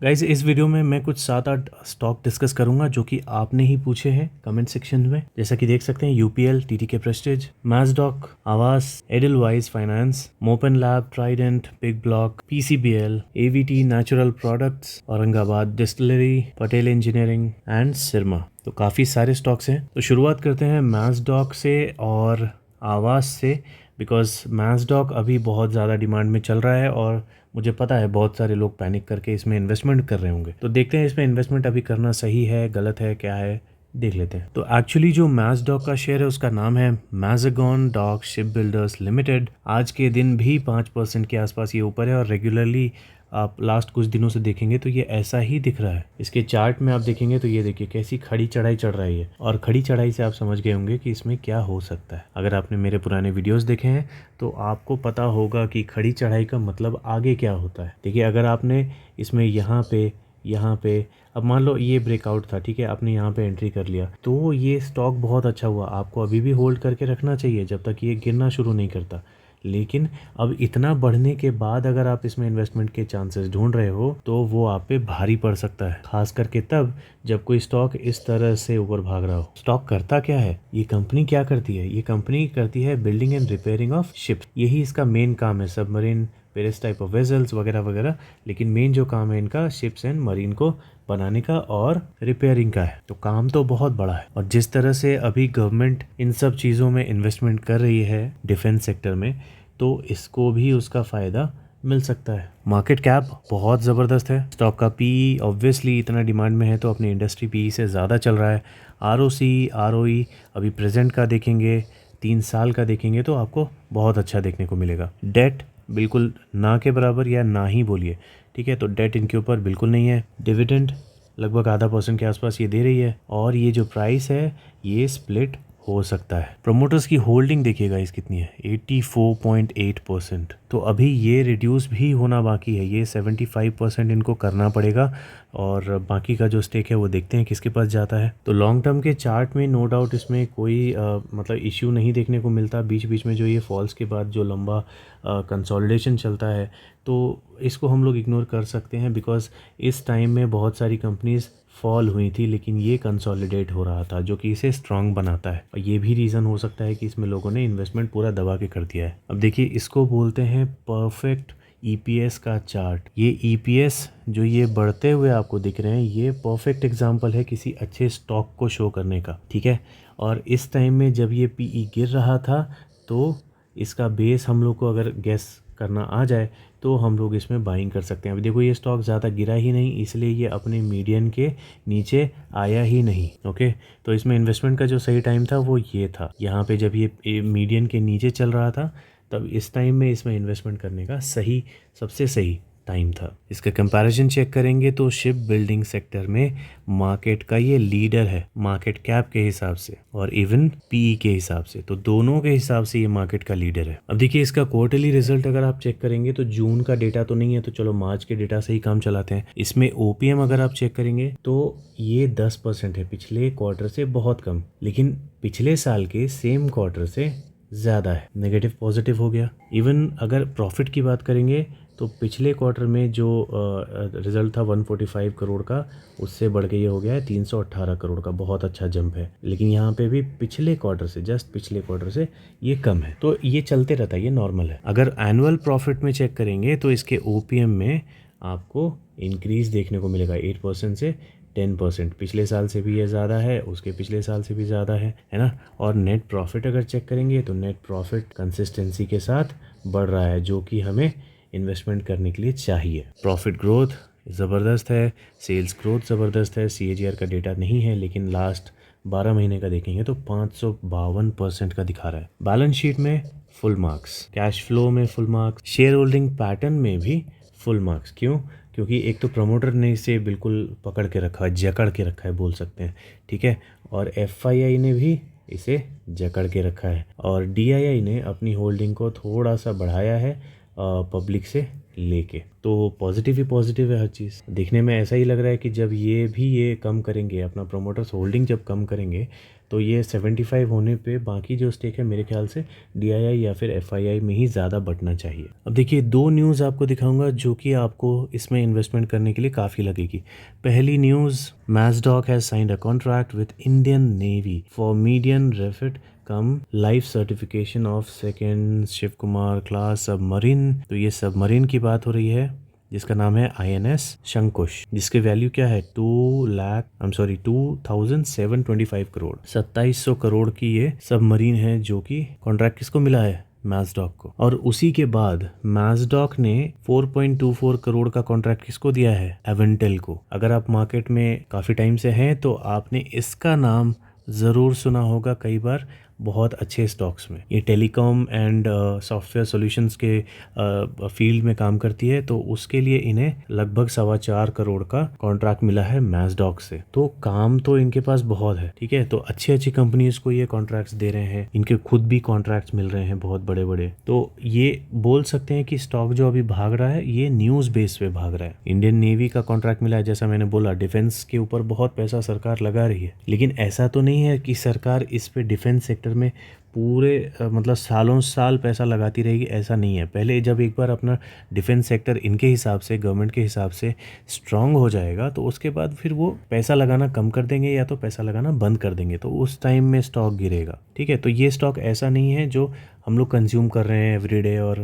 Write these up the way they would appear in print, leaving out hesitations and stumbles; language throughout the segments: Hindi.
गाइस, इस वीडियो में मैं कुछ 7-8 स्टॉक डिस्कस करूंगा जो कि आपने ही पूछे हैं कमेंट सेक्शन में। जैसा कि देख सकते हैं UPL, TTK Prestige, Mazdock, Aavas, Edelweiss finance, मोपन lab, Trident, big block, PCBL, AVT natural products, Aurangabad distillery, Patel engineering and Syrma. तो काफ़ी सारे स्टॉक्स हैं। तो शुरुआत करते हैं मैस्डॉक से और आवास से, बिकॉज मैस्डॉक अभी बहुत ज़्यादा डिमांड में चल रहा है और मुझे पता है बहुत सारे लोग पैनिक करके इसमें इन्वेस्टमेंट कर रहे होंगे। तो देखते हैं इसमें इन्वेस्टमेंट अभी करना सही है, गलत है, क्या है, देख लेते हैं। तो एक्चुअली जो मैस्डॉक का शेयर है उसका नाम है मैज़ागॉन डॉक शिप बिल्डर्स लिमिटेड। आज के दिन भी 5% के आसपास ये ऊपर है और रेगुलरली आप लास्ट कुछ दिनों से देखेंगे तो ये ऐसा ही दिख रहा है। इसके चार्ट में आप देखेंगे तो ये देखिए कैसी खड़ी चढ़ाई चढ़ रही है, और खड़ी चढ़ाई से आप समझ गए होंगे कि इसमें क्या हो सकता है। अगर आपने मेरे पुराने वीडियोस देखे हैं तो आपको पता होगा कि खड़ी चढ़ाई का मतलब आगे क्या होता है। देखिए, अगर आपने इसमें यहाँ पे अब मान लो ये ब्रेकआउट था, ठीक है, आपने यहाँ पे एंट्री कर लिया तो ये स्टॉक बहुत अच्छा हुआ, आपको अभी भी होल्ड करके रखना चाहिए जब तक ये गिरना शुरू नहीं करता। लेकिन अब इतना बढ़ने के बाद अगर आप इसमें इन्वेस्टमेंट के चांसेस ढूंढ रहे हो तो वो आप पे भारी पड़ सकता है, खास करके तब जब कोई स्टॉक इस तरह से ऊपर भाग रहा हो। स्टॉक करता क्या है, ये कंपनी क्या करती है? ये कंपनी करती है building and repairing of ships. यही इसका मेन काम है, submarine, various type of vessels वगैरह वगैरह। लेकिन मेन जो काम है इनका शिप्स एंड मरीन को बनाने का और रिपेयरिंग का है। तो काम तो बहुत बड़ा है, और जिस तरह से अभी गवर्नमेंट इन सब चीज़ों में इन्वेस्टमेंट कर रही है डिफेंस सेक्टर में, तो इसको भी उसका फ़ायदा मिल सकता है। मार्केट कैप बहुत ज़बरदस्त है। स्टॉक का पी ऑब्वियसली इतना डिमांड में है तो अपनी इंडस्ट्री पी से ज़्यादा चल रहा है। आरओसी, आरओई अभी प्रेजेंट का देखेंगे, 3 साल का देखेंगे तो आपको बहुत अच्छा देखने को मिलेगा। डेट बिल्कुल ना के बराबर या ना ही बोलिए, ठीक है, तो डेट इनके ऊपर बिल्कुल नहीं है। डिविडेंड लगभग 0.5% के आसपास ये दे रही है, और ये जो प्राइस है ये स्प्लिट हो सकता है। प्रमोटर्स की होल्डिंग देखिएगा इस कितनी है, 84.8%। तो अभी ये रिड्यूस भी होना बाकी है, ये 75% इनको करना पड़ेगा, और बाकी का जो स्टेक है वो देखते हैं किसके पास जाता है। तो लॉन्ग टर्म के चार्ट में नो डाउट इसमें कोई मतलब इश्यू नहीं देखने को मिलता। बीच बीच में जो ये फॉल्स के बाद जो लंबा कंसोलिडेशन चलता है तो इसको हम लोग इग्नोर कर सकते हैं, बिकॉज इस टाइम में बहुत सारी कंपनीज फॉल हुई थी लेकिन ये कंसोलिडेट हो रहा था, जो कि इसे स्ट्रांग बनाता है। और ये भी रीज़न हो सकता है कि इसमें लोगों ने इन्वेस्टमेंट पूरा दबा के कर दिया है। अब देखिए, इसको बोलते हैं परफेक्ट ईपीएस का चार्ट। ये ईपीएस जो ये बढ़ते हुए आपको दिख रहे हैं, ये परफेक्ट एग्जांपल है किसी अच्छे स्टॉक को शो करने का, ठीक है। और इस टाइम में जब ये पीई गिर रहा था तो इसका बेस हम लोग को अगर गैस करना आ जाए तो हम लोग इसमें बाइंग कर सकते हैं। अभी देखो, ये स्टॉक ज़्यादा गिरा ही नहीं, इसलिए ये अपने मीडियन के नीचे आया ही नहीं। ओके, तो इसमें इन्वेस्टमेंट का जो सही टाइम था वो ये था। यहाँ पे जब ये मीडियन के नीचे चल रहा था तब इस टाइम में इसमें इन्वेस्टमेंट करने का सही, सबसे सही टाइम था। इसका कंपैरिजन चेक करेंगे तो शिप बिल्डिंग सेक्टर में मार्केट का ये लीडर है, मार्केट कैप के हिसाब से और इवन पीई के हिसाब से। तो दोनों के हिसाब से ये मार्केट का लीडर है। अब देखिए, इसका क्वार्टरली रिजल्ट अगर आप चेक करेंगे तो जून का डेटा तो नहीं है, तो चलो मार्च के डेटा से ही काम चलाते हैं। इसमें ओपीएम अगर आप चेक करेंगे तो ये 10% है, पिछले क्वार्टर से बहुत कम, लेकिन पिछले साल के सेम क्वार्टर से ज़्यादा है। नेगेटिव पॉजिटिव हो गया। इवन अगर प्रॉफिट की बात करेंगे तो पिछले क्वार्टर में जो रिज़ल्ट था 145 करोड़ का, उससे बढ़ के ये हो गया है 318 करोड़ का। बहुत अच्छा जंप है। लेकिन यहाँ पे भी पिछले क्वार्टर से, जस्ट पिछले क्वार्टर से ये कम है। तो ये चलते रहता है, ये नॉर्मल है। अगर एनुअल प्रॉफिट में चेक करेंगे तो इसके ओपीएम में आपको इंक्रीज़ देखने को मिलेगा 8% से 10%। पिछले साल से भी ये ज़्यादा है, उसके पिछले साल से भी ज़्यादा है ना। और नेट प्रॉफिट अगर चेक करेंगे तो नेट प्रॉफिट कंसिस्टेंसी के साथ बढ़ रहा है, जो कि हमें इन्वेस्टमेंट करने के लिए चाहिए। प्रॉफिट ग्रोथ ज़बरदस्त है, सेल्स ग्रोथ ज़बरदस्त है। सीएजीआर का डेटा नहीं है लेकिन लास्ट 12 महीने का देखेंगे तो 552% का दिखा रहा है। बैलेंस शीट में फुल मार्क्स, कैश फ्लो में full marks, share holding pattern में भी फुल मार्क्स। क्यों? क्योंकि एक तो प्रमोटर ने इसे बिल्कुल पकड़ के रखा है, जकड़ के रखा है बोल सकते हैं, ठीक है, और एफआईआई ने भी इसे जकड़ के रखा है, और डीआईआई ने अपनी होल्डिंग को थोड़ा सा बढ़ाया है पब्लिक से लेके। तो पॉजिटिव ही पॉजिटिव है हर चीज़। देखने में ऐसा ही लग रहा है कि जब ये कम करेंगे, अपना प्रोमोटर्स होल्डिंग जब कम करेंगे, तो ये 75 होने पे बाकी जो स्टेक है मेरे ख्याल से DII या फिर FII में ही ज़्यादा बढ़ना चाहिए। अब देखिए 2 न्यूज़ आपको दिखाऊंगा जो कि आपको इसमें इन्वेस्टमेंट करने के लिए काफ़ी लगेगी। पहली news, Mazdock has signed a contract with Indian navy for medium refit cum life certification of second Shiv Kumar class submarine. तो ये सबमरीन की बात हो रही है जिसका नाम है INS शंकुश, जिसकी वैल्यू क्या है 2725 करोड़, 2700 करोड़ की ये सबमरीन है, जो कि कॉन्ट्रैक्ट किसको मिला है, मैजडॉक को। और उसी के बाद मैजडॉक ने 4.24 करोड़ का कॉन्ट्रैक्ट किसको दिया है, एवेंटेल को। अगर आप मार्केट में काफ़ी टाइम से हैं तो आपने इसका नाम ज़रूर सुना होगा कई बार, बहुत अच्छे स्टॉक्स में। ये टेलीकॉम एंड सॉफ्टवेयर सॉल्यूशंस के फील्ड में काम करती है, तो उसके लिए इन्हें लगभग 4.25 करोड़ का कॉन्ट्रैक्ट मिला है मैजडॉक से। तो काम तो इनके पास बहुत है, ठीक है। तो अच्छी अच्छी कंपनीज को ये कॉन्ट्रैक्ट्स दे रहे हैं, इनके खुद भी कॉन्ट्रैक्ट्स मिल रहे हैं बहुत बड़े बड़े। तो ये बोल सकते हैं कि स्टॉक जो अभी भाग रहा है ये न्यूज़ बेस पे भाग रहा है। इंडियन नेवी का कॉन्ट्रैक्ट मिला है, जैसा मैंने बोला, डिफेंस के ऊपर बहुत पैसा सरकार लगा रही है। लेकिन ऐसा तो नहीं है कि सरकार इस पे डिफेंस सेक्टर में पूरे मतलब सालों साल पैसा लगाती रहेगी, ऐसा नहीं है। पहले जब एक बार अपना डिफेंस सेक्टर इनके हिसाब से, गवर्नमेंट के हिसाब से स्ट्रांग हो जाएगा, तो उसके बाद फिर वो पैसा लगाना कम कर देंगे या तो पैसा लगाना बंद कर देंगे, तो उस टाइम में स्टॉक गिरेगा, ठीक है। तो ये स्टॉक ऐसा नहीं है जो हम लोग कंज्यूम कर रहे हैं एवरीडे और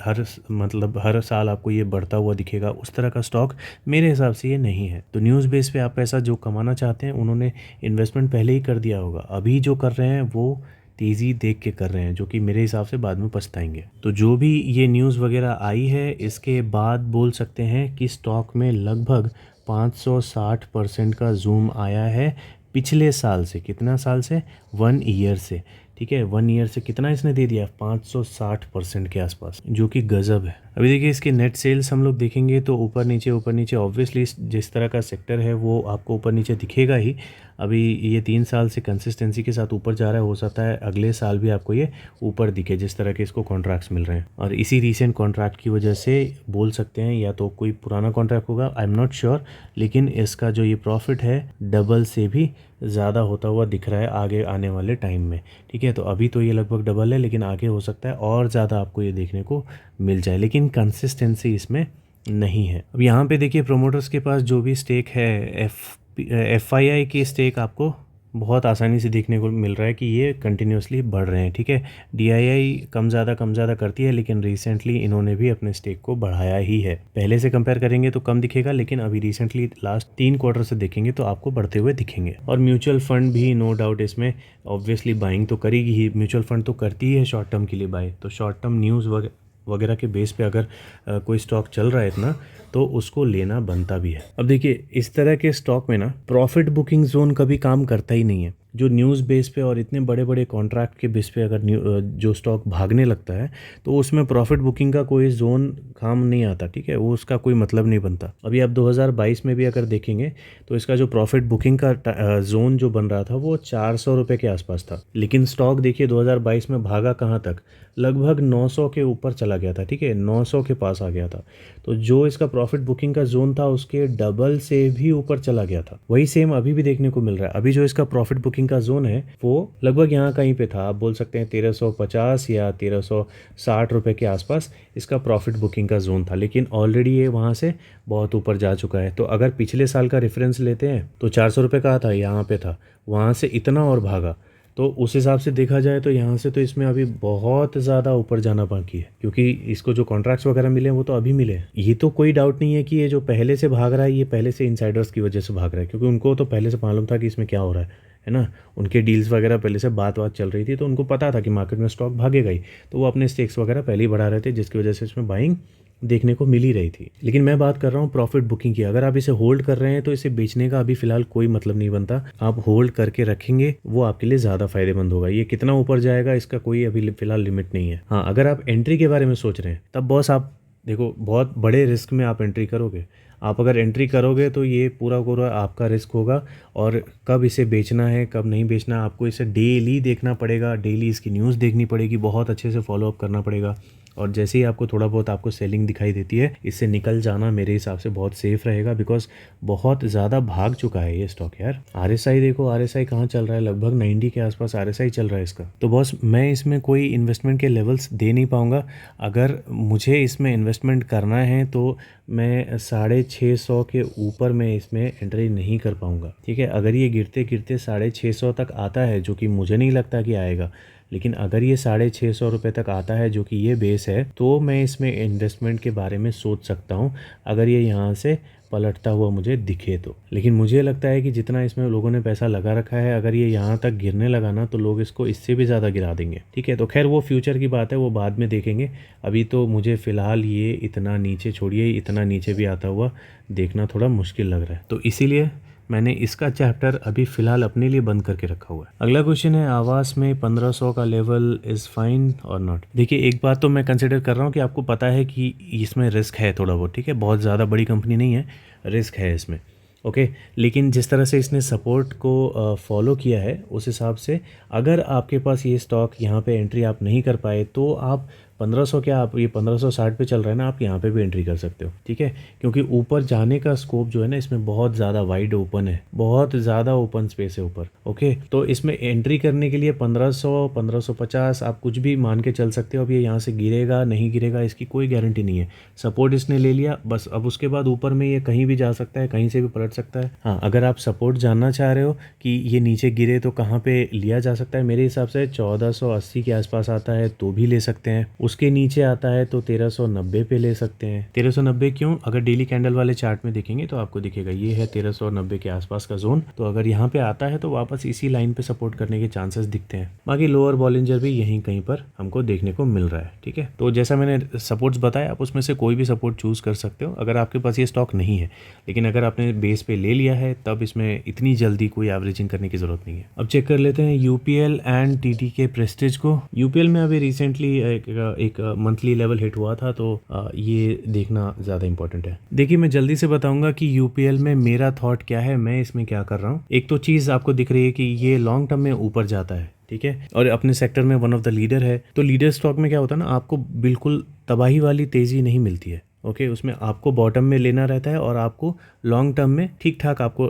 हर साल आपको ये बढ़ता हुआ दिखेगा, उस तरह का स्टॉक मेरे हिसाब से ये नहीं है। तो न्यूज़ बेस पे आप पैसा जो कमाना चाहते हैं, उन्होंने इन्वेस्टमेंट पहले ही कर दिया होगा। अभी जो कर रहे हैं वो तेज़ी देख के कर रहे हैं, जो कि मेरे हिसाब से बाद में पछताएंगे। तो जो भी ये न्यूज़ वगैरह आई है, इसके बाद बोल सकते हैं कि स्टॉक में लगभग 560% का जूम आया है पिछले साल से। कितना साल से, 1 ईयर से, ठीक है। 1 ईयर से कितना इसने दे दिया, 560% के आसपास, जो कि गजब है। अभी देखिए इसके नेट सेल्स हम लोग देखेंगे तो ऊपर नीचे ऑब्वियसली जिस तरह का सेक्टर है वो आपको ऊपर नीचे दिखेगा ही। अभी ये 3 साल से कंसिस्टेंसी के साथ ऊपर जा रहा है, हो सकता है अगले साल भी आपको ये ऊपर दिखे जिस तरह के इसको कॉन्ट्रैक्ट्स मिल रहे हैं। और इसी रीसेंट कॉन्ट्रैक्ट की वजह से बोल सकते हैं, या तो कोई पुराना कॉन्ट्रैक्ट होगा, आई एम नॉट श्योर, लेकिन इसका जो ये प्रॉफिट है डबल से भी ज़्यादा होता हुआ दिख रहा है आगे आने वाले टाइम में, ठीक है। तो अभी तो ये लगभग डबल है, लेकिन आगे हो सकता है और ज़्यादा आपको ये देखने को मिल जाए, लेकिन कंसिस्टेंसी इसमें नहीं है। अब यहाँ पे देखिए प्रोमोटर्स के पास जो भी स्टेक है, FII की स्टेक आपको बहुत आसानी से देखने को मिल रहा है कि ये कंटिन्यूसली बढ़ रहे हैं, ठीक है। DII कम ज़्यादा करती है, लेकिन रिसेंटली इन्होंने भी अपने स्टेक को बढ़ाया ही है। पहले से कंपेयर करेंगे तो कम दिखेगा, लेकिन अभी रिसेंटली लास्ट 3 क्वार्टर से देखेंगे तो आपको बढ़ते हुए दिखेंगे। और म्यूचुअल फंड भी नो डाउट इसमें ऑब्वियसली बाइंग तो करेगी ही, म्यूचुअल फंड तो करती ही है शॉर्ट टर्म के लिए बाय। तो शॉर्ट टर्म न्यूज़ वगैरह के बेस पे अगर कोई स्टॉक चल रहा है इतना, तो उसको लेना बनता भी है। अब देखिए इस तरह के स्टॉक में ना प्रॉफिट बुकिंग जोन कभी काम करता ही नहीं है। जो न्यूज़ बेस पे और इतने बड़े बड़े कॉन्ट्रैक्ट के बेस पे अगर जो स्टॉक भागने लगता है, तो उसमें प्रॉफिट बुकिंग का कोई जोन काम नहीं आता, ठीक है। वो उसका कोई मतलब नहीं बनता। अभी आप 2022 में भी अगर देखेंगे तो इसका जो प्रॉफिट बुकिंग का जोन जो बन रहा था वो 400 रुपये के आसपास था, लेकिन स्टॉक देखिए 2022 में भागा कहाँ तक, लगभग 900 के ऊपर चला गया था, ठीक है, 900 के पास आ गया था। तो जो इसका प्रॉफिट बुकिंग का जोन था उसके डबल से भी ऊपर चला गया था। वही सेम अभी भी देखने को मिल रहा है। अभी जो इसका प्रॉफिट बुकिंग का जोन है वो लगभग यहाँ कहीं पे था, आप बोल सकते हैं 1350 या 1360 रुपये के आसपास इसका प्रॉफिट बुकिंग का जोन था, लेकिन ऑलरेडी ये वहाँ से बहुत ऊपर जा चुका है। तो अगर पिछले साल का रेफरेंस लेते हैं तो 400 रुपये का था, यहाँ पे था, वहाँ से इतना और भागा। तो उस हिसाब से देखा जाए तो यहाँ से तो इसमें अभी बहुत ज़्यादा ऊपर जाना बाकी है, क्योंकि इसको जो कॉन्ट्रैक्ट्स वगैरह मिले हैं वो तो अभी मिले हैं। ये तो कोई डाउट नहीं है कि ये जो पहले से भाग रहा है ये पहले से इनसाइडर्स की वजह से भाग रहा है, क्योंकि उनको तो पहले से मालूम था कि इसमें क्या हो रहा है ना। उनके डील्स वगैरह पहले से बात चल रही थी, तो उनको पता था कि मार्केट में स्टॉक भागेगा ही, तो वो अपने स्टेक्स वगैरह पहले ही बढ़ा रहे थे, जिसकी वजह से इसमें बाइंग देखने को मिल ही रही थी। लेकिन मैं बात कर रहा हूँ प्रॉफिट बुकिंग की। अगर आप इसे होल्ड कर रहे हैं तो इसे बेचने का अभी फिलहाल कोई मतलब नहीं बनता। आप होल्ड करके रखेंगे वो आपके लिए ज़्यादा फायदेमंद होगा। ये कितना ऊपर जाएगा इसका कोई अभी फिलहाल लिमिट नहीं है। हाँ, अगर आप एंट्री के बारे में सोच रहे हैं तब बॉस आप देखो बहुत बड़े रिस्क में आप एंट्री करोगे। आप अगर एंट्री करोगे तो ये पूरा आपका रिस्क होगा, और कब इसे बेचना है कब नहीं बेचना आपको इसे डेली देखना पड़ेगा, डेली इसकी न्यूज़ देखनी पड़ेगी, बहुत अच्छे से फॉलोअप करना पड़ेगा। और जैसे ही आपको थोड़ा बहुत आपको सेलिंग दिखाई देती है, इससे निकल जाना मेरे हिसाब से बहुत सेफ रहेगा, बिकॉज बहुत ज़्यादा भाग चुका है ये स्टॉक यार। RSI देखो, RSI कहाँ चल रहा है, लगभग 90 के आसपास RSI चल रहा है इसका। तो बॉस मैं इसमें कोई इन्वेस्टमेंट के लेवल्स दे नहीं पाऊँगा। अगर मुझे इसमें इन्वेस्टमेंट करना है तो मैं 650 के ऊपर मैं इसमें एंट्री नहीं कर पाऊँगा, ठीक है। अगर ये गिरते गिरते 650 तक आता है, जो कि मुझे नहीं लगता कि आएगा, लेकिन अगर ये 650 रुपये तक आता है, जो कि ये बेस है, तो मैं इसमें इन्वेस्टमेंट के बारे में सोच सकता हूँ, अगर ये यहाँ से पलटता हुआ मुझे दिखे तो। लेकिन मुझे लगता है कि जितना इसमें लोगों ने पैसा लगा रखा है, अगर ये यहाँ तक गिरने लगा ना, तो लोग इसको इससे भी ज़्यादा गिरा देंगे, ठीक है। तो खैर वो फ्यूचर की बात है, वो बाद में देखेंगे। अभी तो मुझे फ़िलहाल ये इतना नीचे छोड़िए, इतना नीचे भी आता हुआ देखना थोड़ा मुश्किल लग रहा है, तो इसीलिए मैंने इसका चैप्टर अभी फ़िलहाल अपने लिए बंद करके रखा हुआ है। अगला क्वेश्चन है, आवास में 1500 का लेवल इज़ फाइन और नॉट। देखिए एक बात तो मैं कंसिडर कर रहा हूँ कि आपको पता है कि इसमें रिस्क है थोड़ा बहुत, ठीक है, बहुत ज़्यादा बड़ी कंपनी नहीं है, रिस्क है इसमें, ओके। लेकिन जिस तरह से इसने सपोर्ट को फॉलो किया है, उस हिसाब से अगर आपके पास ये स्टॉक यहाँ पे एंट्री आप नहीं कर पाए, तो आप 1500, क्या आप ये 1560 पे चल रहा है ना, आप यहाँ पे भी एंट्री कर सकते हो, ठीक है। क्योंकि ऊपर जाने का स्कोप जो है ना, इसमें बहुत ज़्यादा वाइड ओपन है, बहुत ज़्यादा ओपन स्पेस है ऊपर, ओके। तो इसमें एंट्री करने के लिए 1500, 1550 आप कुछ भी मान के चल सकते हो। अब ये यहाँ से गिरेगा नहीं गिरेगा इसकी कोई गारंटी नहीं है। सपोर्ट इसने ले लिया बस, अब उसके बाद ऊपर में ये कहीं भी जा सकता है, कहीं से भी पलट सकता है। हाँ, अगर आप सपोर्ट जानना चाह रहे हो कि ये नीचे गिरे तो कहाँ पे लिया जा सकता है, मेरे हिसाब से 1480 के आसपास आता है तो भी ले सकते हैं। उसके नीचे आता है तो 1390 पे ले सकते हैं। 1390 क्यों? अगर डेली कैंडल वाले चार्ट में देखेंगे तो आपको दिखेगा ये है 1390 के आसपास का जोन। तो अगर यहाँ पे आता है तो वापस इसी लाइन पे सपोर्ट करने के चांसेस दिखते हैं। बाकी लोअर बॉलिंजर भी यहीं कहीं पर हमको देखने को मिल रहा है, ठीक है। तो जैसा मैंने सपोर्ट्स बताया, आप उसमें से कोई भी सपोर्ट चूज कर सकते हो अगर आपके पास ये स्टॉक नहीं है। लेकिन अगर आपने बेस पे ले लिया है तब इसमें इतनी जल्दी कोई एवरेजिंग करने की जरूरत नहीं है। अब चेक कर लेते हैं यूपीएल एंड टीटीके प्रेस्टीज को। यूपीएल में अभी रिसेंटली एक मंथली लेवल हिट हुआ था, तो ये देखना ज़्यादा इंपॉर्टेंट है। देखिए मैं जल्दी से बताऊंगा कि यूपीएल में मेरा थॉट क्या है, मैं इसमें क्या कर रहा हूँ। एक तो चीज़ आपको दिख रही है कि ये लॉन्ग टर्म में ऊपर जाता है, ठीक है, और अपने सेक्टर में वन ऑफ द लीडर है। तो लीडर स्टॉक में क्या होता है ना, आपको बिल्कुल तबाही वाली तेज़ी नहीं मिलती है, ओके। उसमें आपको बॉटम में लेना रहता है और आपको लॉन्ग टर्म में ठीक ठाक आपको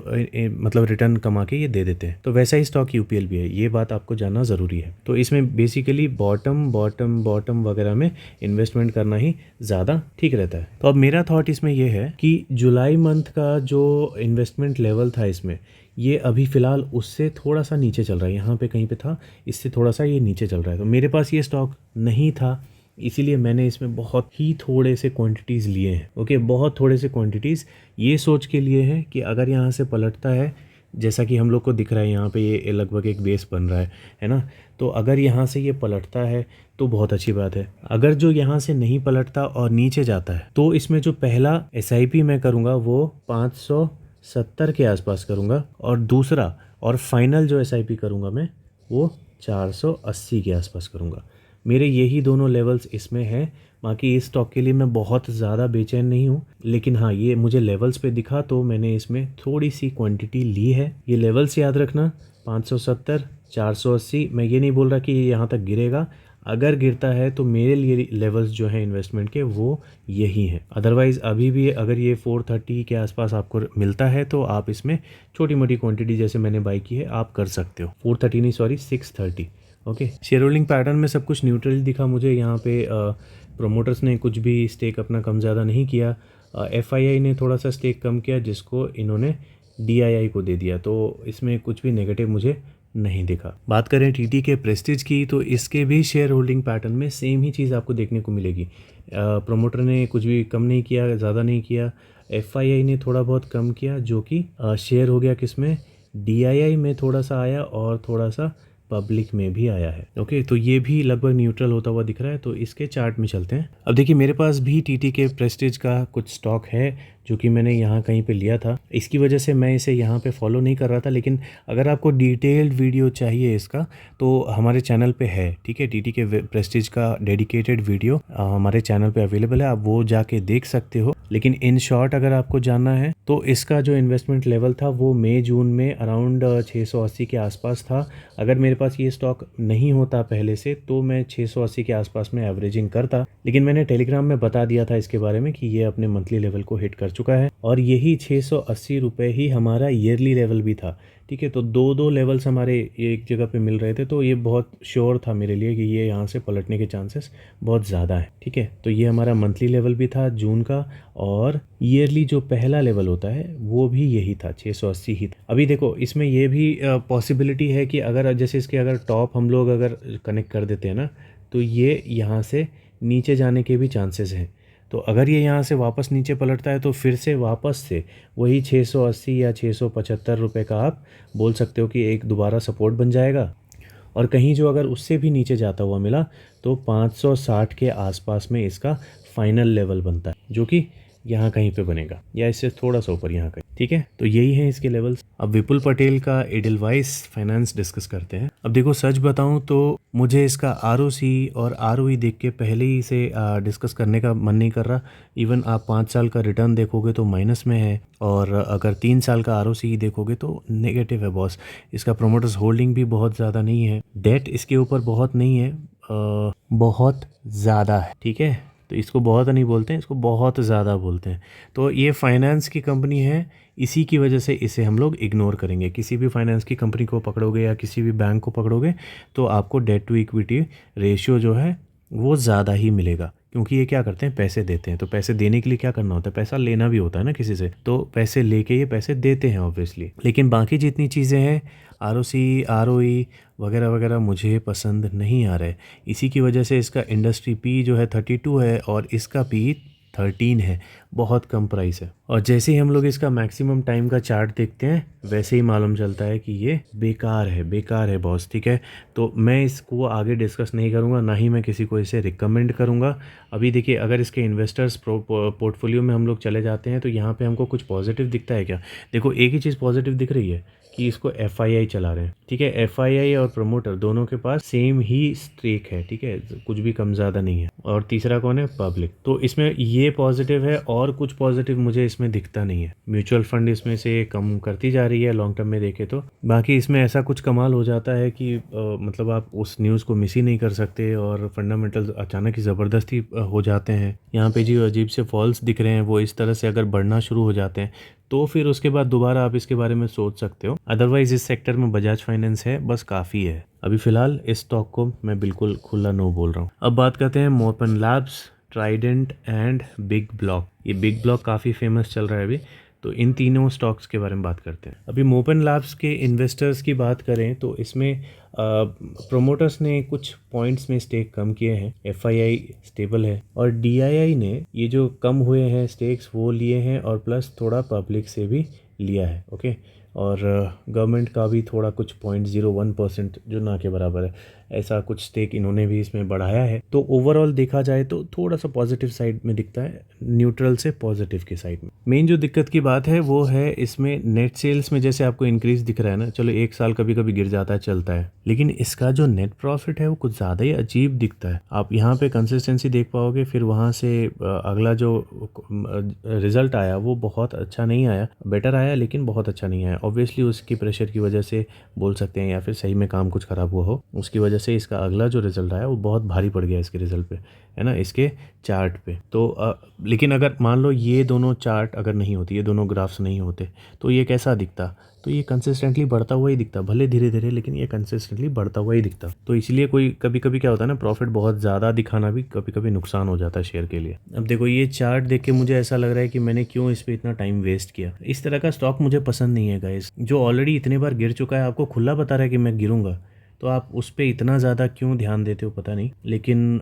मतलब रिटर्न कमा के ये दे देते हैं। तो वैसा ही स्टॉक यूपीएल भी है, ये बात आपको जानना ज़रूरी है। तो इसमें बेसिकली बॉटम बॉटम बॉटम वगैरह में इन्वेस्टमेंट करना ही ज़्यादा ठीक रहता है। तो अब मेरा थॉट इसमें ये है कि जुलाई मंथ का जो इन्वेस्टमेंट लेवल था इसमें, ये अभी फ़िलहाल उससे थोड़ा सा नीचे चल रहा है। यहाँ पे कहीं पे था, इससे थोड़ा सा ये नीचे चल रहा है। तो मेरे पास ये स्टॉक नहीं था, इसीलिए मैंने इसमें बहुत ही थोड़े से क्वांटिटीज़ लिए हैं, ओके। बहुत थोड़े से क्वांटिटीज़ ये सोच के लिए हैं कि अगर यहाँ से पलटता है, जैसा कि हम लोग को दिख रहा है यहाँ पे ये लगभग एक बेस बन रहा है ना। तो अगर यहाँ से ये पलटता है तो बहुत अच्छी बात है। अगर जो यहाँ से नहीं पलटता और नीचे जाता है, तो इसमें जो पहला SIP मैं करूँगा वो 570 के आसपास करूँगा, और दूसरा और फाइनल जो SIP करूँगा मैं वो 480 के आसपास करूँगा। मेरे यही दोनों लेवल्स इसमें हैं। बाकी इस स्टॉक के लिए मैं बहुत ज़्यादा बेचैन नहीं हूँ, लेकिन हाँ ये मुझे लेवल्स पे दिखा तो मैंने इसमें थोड़ी सी क्वांटिटी ली है। ये लेवल्स याद रखना, 570, 480। मैं ये नहीं बोल रहा कि ये यहाँ तक गिरेगा, अगर गिरता है तो मेरे लिए लेवल्स जो हैं इन्वेस्टमेंट के वो यही हैं। अदरवाइज़ अभी भी अगर ये 430 के आसपास आपको मिलता है तो आप इसमें छोटी मोटी क्वांटिटी जैसे मैंने बाई की है आप कर सकते हो। 430 नहीं, sorry 630, okay. Share holding pattern में सब कुछ न्यूट्रल दिखा मुझे। यहाँ पे प्रोमोटर्स ने कुछ भी स्टेक अपना कम ज़्यादा नहीं किया। FII ने थोड़ा सा स्टेक कम किया, जिसको इन्होंने DII को दे दिया। तो इसमें कुछ भी नेगेटिव मुझे नहीं दिखा। बात करें TTK प्रेस्टीज की, तो इसके भी शेयर होल्डिंग पैटर्न में सेम ही चीज़ आपको देखने को मिलेगी। प्रोमोटर ने कुछ भी कम नहीं किया, ज़्यादा नहीं किया। FII ने थोड़ा बहुत कम किया, जो कि शेयर हो गया किसमें, DII में थोड़ा सा आया और थोड़ा सा पब्लिक में भी आया है, ओके। तो ये भी लगभग न्यूट्रल होता हुआ दिख रहा है। तो इसके चार्ट में चलते हैं। अब देखिए मेरे पास भी TTK प्रेस्टीज का कुछ स्टॉक है जो कि मैंने यहाँ कहीं पे लिया था। इसकी वजह से मैं इसे यहाँ पे फॉलो नहीं कर रहा था, लेकिन अगर आपको डिटेल्ड वीडियो चाहिए इसका तो हमारे चैनल पे है, ठीक है। टीटी के प्रेस्टीज का डेडिकेटेड वीडियो हमारे चैनल पे अवेलेबल है, आप वो जाके देख सकते हो। लेकिन इन शॉर्ट अगर आपको जानना है तो इसका जो इन्वेस्टमेंट लेवल था वो मई जून में अराउंड 680 के आसपास था। अगर मेरे पास ये स्टॉक नहीं होता पहले से तो मैं 680 के आसपास में एवरेजिंग करता, लेकिन मैंने टेलीग्राम में बता दिया था इसके बारे में कि ये अपने मंथली लेवल को हिट कर चुका है और यही 680 रुपये ही हमारा ईयरली लेवल भी था, ठीक है। तो दो लेवल्स हमारे एक जगह पे मिल रहे थे, तो ये बहुत श्योर था मेरे लिए कि ये यहाँ से पलटने के चांसेस बहुत ज़्यादा है, ठीक है। तो ये हमारा मंथली लेवल भी था जून का, और ईयरली जो पहला लेवल होता है वो भी यही था, 680 ही था। अभी देखो इसमें ये भी पॉसिबिलिटी है कि अगर जैसे इसके अगर टॉप हम लोग अगर कनेक्ट कर देते हैं ना, तो ये यहाँ से नीचे जाने के भी चांसेस हैं। तो अगर ये यहाँ से वापस नीचे पलटता है तो फिर से वापस से वही 680 या 675 रुपये का आप बोल सकते हो कि एक दोबारा सपोर्ट बन जाएगा। और कहीं जो अगर उससे भी नीचे जाता हुआ मिला तो 560 के आसपास में इसका फाइनल लेवल बनता है, जो कि यहाँ कहीं पे बनेगा या इससे थोड़ा सा ऊपर यहाँ कहीं, ठीक है। तो यही है इसके लेवल्स। अब विपुल पटेल का एडलवाइस फाइनेंस डिस्कस करते हैं। अब देखो सच बताऊं तो मुझे इसका आरओसी और आरओई देख के पहले ही से डिस्कस करने का मन नहीं कर रहा। इवन आप 5 साल का रिटर्न देखोगे तो माइनस में है, और अगर 3 साल का आरओसी ही देखोगे तो नेगेटिव है बॉस। इसका प्रोमोटर्स होल्डिंग भी बहुत ज़्यादा नहीं है, डेट इसके ऊपर बहुत नहीं है, बहुत ज़्यादा है, ठीक है। तो इसको बहुत नहीं बोलते हैं, इसको बहुत ज़्यादा बोलते हैं। तो ये फाइनेंस की कंपनी है, इसी की वजह से इसे हम लोग इग्नोर करेंगे। किसी भी फाइनेंस की कंपनी को पकड़ोगे या किसी भी बैंक को पकड़ोगे तो आपको डेट टू इक्विटी रेशियो जो है वो ज़्यादा ही मिलेगा, क्योंकि ये क्या करते हैं, पैसे देते हैं। तो पैसे देने के लिए क्या करना होता है, पैसा लेना भी होता है ना किसी से, तो पैसे लेके ये पैसे देते हैं ऑब्वियसली। लेकिन बाकी जितनी चीज़ें हैं आरओसी आरओई वगैरह वगैरह मुझे पसंद नहीं आ रहे। इसी की वजह से इसका इंडस्ट्री पी जो है 32 है और इसका पी 13 है, बहुत कम प्राइस है। और जैसे ही हम लोग इसका मैक्सिमम टाइम का चार्ट देखते हैं वैसे ही मालूम चलता है कि ये बेकार है बॉस, ठीक है। तो मैं इसको आगे डिस्कस नहीं करूँगा, ना ही मैं किसी को इसे रिकमेंड करूँगा। अभी देखिए अगर इसके इन्वेस्टर्स पोर्टफोलियो में हम लोग चले जाते हैं तो यहाँ पे हमको कुछ पॉजिटिव दिखता है क्या? देखो एक ही चीज़ पॉजिटिव दिख रही है कि इसको एफआईआई चला रहे हैं, ठीक है। एफआईआई और प्रमोटर दोनों के पास सेम ही स्टेक है, ठीक है, कुछ भी कम ज़्यादा नहीं है। और तीसरा कौन है, पब्लिक। तो इसमें ये पॉजिटिव है और कुछ पॉजिटिव मुझे इसमें दिखता नहीं है। म्यूचुअल फंड इसमें से कम करती जा रही है लॉन्ग टर्म में देखे तो। बाकी इसमें ऐसा कुछ कमाल हो जाता है कि मतलब आप उस न्यूज़ को मिस ही नहीं कर सकते, और फंडामेंटल अचानक ही ज़बरदस्ती हो जाते हैं। यहाँ पे जो अजीब से फॉल्स दिख रहे हैं वो इस तरह से अगर बढ़ना शुरू हो जाते हैं तो फिर उसके बाद दोबारा आप इसके बारे में सोच सकते हो। अदरवाइज इस सेक्टर में बजाज फाइनेंस है, बस काफ़ी है। अभी फ़िलहाल इस स्टॉक को मैं बिल्कुल खुला नो बोल रहा हूँ। अब बात करते हैं मोपन labs, Trident and big block. ये बिग ब्लॉक काफ़ी फेमस चल रहा है अभी, तो इन तीनों स्टॉक्स के बारे में बात करते हैं। अभी मोपन लैब्स के इन्वेस्टर्स की बात करें तो इसमें प्रोमोटर्स ने कुछ पॉइंट्स में स्टेक कम किए हैं, एफआईआई स्टेबल है, और डीआईआई ने ये जो कम हुए हैं स्टेक्स वो लिए हैं, और प्लस थोड़ा पब्लिक से भी लिया है, ओके। और गवर्नमेंट का भी थोड़ा कुछ 0.01% जो ना के बराबर है, ऐसा कुछ स्टेक इन्होंने भी इसमें बढ़ाया है। तो ओवरऑल देखा जाए तो थोड़ा सा पॉजिटिव साइड में दिखता है, न्यूट्रल से पॉजिटिव की साइड में। मेन जो दिक्कत की बात है वो है इसमें नेट सेल्स में जैसे आपको इंक्रीज दिख रहा है ना, चलो एक साल कभी कभी गिर जाता है चलता है, लेकिन इसका जो नेट प्रॉफिट है वो कुछ ज़्यादा ही अजीब दिखता है। आप यहाँ पे कंसिस्टेंसी देख पाओगे, फिर वहाँ से अगला जो रिजल्ट आया वो बहुत अच्छा नहीं आया, बेटर आया लेकिन बहुत अच्छा नहीं आया। ऑब्वियसली उसकी प्रेशर की वजह से बोल सकते हैं, या फिर सही में काम कुछ ख़राब हुआ हो उसकी वजह से इसका अगला जो रिज़ल्ट आया वो बहुत भारी पड़ गया इसके रिज़ल्ट पे, है ना, इसके चार्ट पे। तो लेकिन अगर मान लो ये दोनों चार्ट अगर नहीं होती, ये दोनों ग्राफ्स नहीं होते तो ये कैसा दिखता, तो ये कंसिस्टेंटली बढ़ता हुआ ही दिखता, भले धीरे धीरे लेकिन ये कंसिस्टेंटली बढ़ता हुआ ही दिखता। तो इसलिए कोई कभी कभी क्या होता है ना, प्रॉफिट बहुत ज़्यादा दिखाना भी कभी कभी नुकसान हो जाता है शेयर के लिए। अब देखो ये चार्ट देख के मुझे ऐसा लग रहा है कि मैंने क्यों इस पर इतना टाइम वेस्ट किया। इस तरह का स्टॉक मुझे पसंद नहीं है गाइस, जो ऑलरेडी इतने बार गिर चुका है, आपको खुला बता रहा है कि मैं गिरूंगा, तो आप उस पर इतना ज़्यादा क्यों ध्यान देते हो पता नहीं। लेकिन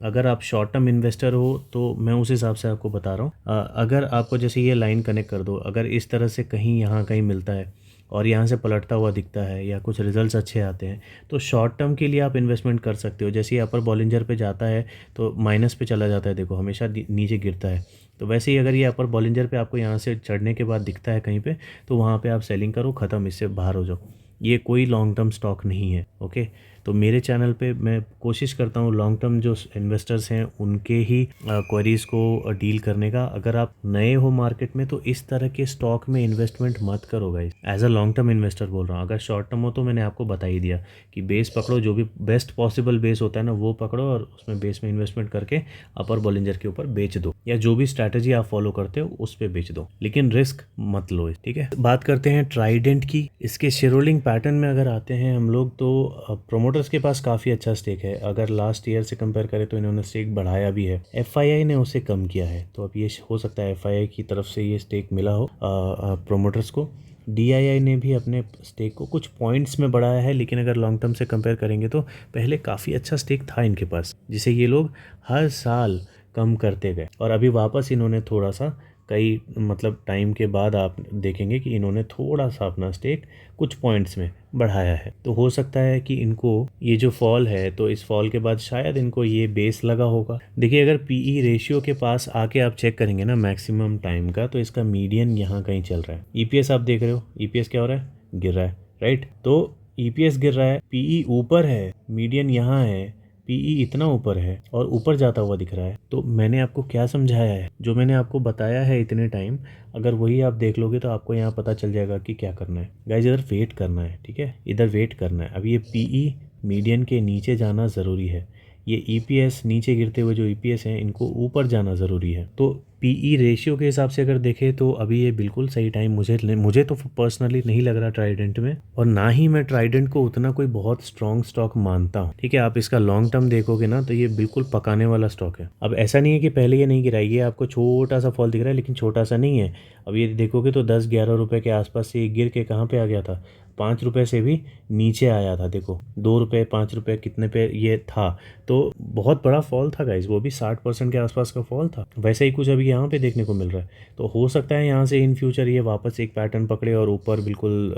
अगर आप शॉर्ट टर्म इन्वेस्टर हो तो मैं उस हिसाब से आपको बता रहा हूँ। अगर आपको जैसे ये लाइन कनेक्ट कर दो, अगर इस तरह से कहीं यहाँ कहीं मिलता है और यहाँ से पलटता हुआ दिखता है या कुछ रिजल्ट्स अच्छे आते हैं तो शॉर्ट टर्म के लिए आप इन्वेस्टमेंट कर सकते हो। जैसे ही अपर बॉलिंजर पे जाता है तो माइनस पे चला जाता है, देखो हमेशा नीचे गिरता है। तो वैसे ही अगर ये अपर बॉलिंजर पे आपको यहाँ से चढ़ने के बाद दिखता है कहीं पे, तो वहाँ पे आप सेलिंग करो, ख़त्म, इससे बाहर हो जाओ। ये कोई लॉन्ग टर्म स्टॉक नहीं है। ओके, तो मेरे चैनल पे मैं कोशिश करता हूँ लॉन्ग टर्म जो इन्वेस्टर्स हैं उनके ही क्वेरीज़ को डील करने का। अगर आप नए हो मार्केट में तो इस तरह के स्टॉक में इन्वेस्टमेंट मत करो guys. As a long term investor बोल रहा हूँ। अगर शॉर्ट टर्म हो तो मैंने आपको बता ही दिया कि बेस पकड़ो, जो भी बेस्ट पॉसिबल बेस होता है ना वो पकड़ो और उसमें बेस में इन्वेस्टमेंट करके अपर बॉलिंजर के ऊपर बेच दो, या जो भी स्ट्रैटेजी आप फॉलो करते हो उस पर बेच दो, लेकिन रिस्क मत लो। ठीक है, बात करते हैं ट्राइडेंट की। इसके शेयर होल्डिंग पैटर्न में अगर आते हैं हम लोग तो प्रोमोटर्स के पास काफ़ी अच्छा स्टेक है। अगर लास्ट ईयर से कंपेयर करें तो इन्होंने स्टेक बढ़ाया भी है, एफआईआई ने उसे कम किया है। तो अब ये हो सकता है एफआईआई की तरफ से ये स्टेक मिला हो प्रोमोटर्स को। डीआईआई ने भी अपने स्टेक को कुछ पॉइंट्स में बढ़ाया है, लेकिन अगर लॉन्ग टर्म से कंपेयर करेंगे तो पहले काफ़ी अच्छा स्टेक था इनके पास, जिसे ये लोग हर साल कम करते गए और अभी वापस इन्होंने थोड़ा सा कई मतलब टाइम के बाद आप देखेंगे कि इन्होंने थोड़ा सा अपना स्टेक कुछ पॉइंट्स में बढ़ाया है। तो हो सकता है कि इनको ये जो फॉल है तो इस फॉल के बाद शायद इनको ये बेस लगा होगा। देखिए अगर पीई रेशियो के पास आके आप चेक करेंगे ना मैक्सिमम टाइम का, तो इसका मीडियन यहाँ कहीं चल रहा है। ईपीएस आप देख रहे हो, ईपीएस क्या हो रहा है, गिर रहा है, राइट। तो ईपीएस गिर रहा है, पीई ऊपर है, मीडियन यहाँ है, पीई इतना ऊपर है और ऊपर जाता हुआ दिख रहा है। तो मैंने आपको क्या समझाया है, जो मैंने आपको बताया है इतने टाइम, अगर वही आप देख लोगे तो आपको यहाँ पता चल जाएगा कि क्या करना है। गाइस इधर वेट करना है, ठीक है, इधर वेट करना है। अब ये पीई मीडियन के नीचे जाना ज़रूरी है, ये ईपीएस नीचे गिरते हुए जो ईपीएस हैं इनको ऊपर जाना ज़रूरी है। तो पीई रेशियो के हिसाब से अगर देखें तो अभी ये बिल्कुल सही टाइम मुझे तो पर्सनली नहीं लग रहा ट्राइडेंट में, और ना ही मैं ट्राइडेंट को उतना कोई बहुत स्ट्रॉन्ग स्टॉक मानता हूँ। ठीक है, आप इसका लॉन्ग टर्म देखोगे ना तो ये बिल्कुल पकाने वाला स्टॉक है। अब ऐसा नहीं है कि पहले ये नहीं गिरा, ये आपको छोटा सा फॉल दिख रहा है लेकिन छोटा सा नहीं है। अब ये देखोगे तो 10-11 रुपये के आसपास से गिर के कहाँ पे आ गया था, 5 रुपये से भी नीचे आया था। देखो 2 रुपये 5 रुपये कितने पे ये था, तो बहुत बड़ा फॉल था गाइज, वो भी 60% के आसपास का फॉल था। वैसे ही कुछ अभी यहाँ पे देखने को मिल रहा है। तो हो सकता है यहाँ से इन फ्यूचर ये वापस एक पैटर्न पकड़े और ऊपर बिल्कुल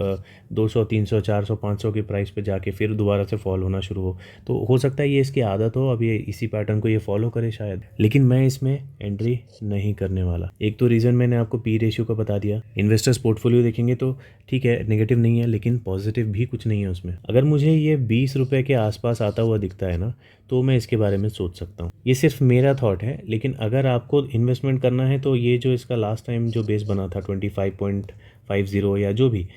200 300 400 500 की प्राइस पे जाके फिर दोबारा से फॉल होना शुरू हो। तो हो सकता है ये इसकी आदत हो, अब ये इसी पैटर्न को ये फॉलो करे शायद, लेकिन मैं इसमें एंट्री नहीं करने वाला। एक तो रीज़न मैंने आपको पी रेशियो का बता दिया। इन्वेस्टर्स पोर्टफोलियो देखेंगे तो ठीक है, नेगेटिव नहीं है लेकिन पॉजिटिव भी कुछ नहीं है उसमें। अगर मुझे ये 20 रुपये के आसपास आता हुआ दिखता है ना तो मैं इसके बारे में सोच सकता हूँ। ये सिर्फ मेरा थॉट है, लेकिन अगर आपको इन्वेस्टमेंट करना है तो ये जो इसका लास्ट टाइम जो बेस बना था 25.50 या जो भी,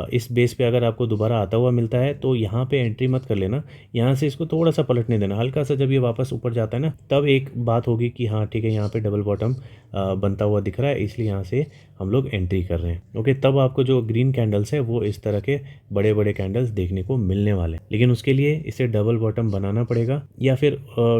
इस बेस पे अगर आपको दोबारा आता हुआ मिलता है तो यहाँ पे एंट्री मत कर लेना। यहाँ से इसको थोड़ा सा पलटने देना, हल्का सा। जब ये वापस ऊपर जाता है ना तब एक बात होगी कि हाँ ठीक है, यहाँ पे डबल बॉटम बनता हुआ दिख रहा है, इसलिए यहाँ से हम लोग एंट्री कर रहे हैं। ओके, तब आपको जो ग्रीन कैंडल्स है वो इस तरह के बड़े बड़े कैंडल्स देखने को मिलने वाले, लेकिन उसके लिए इसे डबल बॉटम बनाना पड़ेगा, या फिर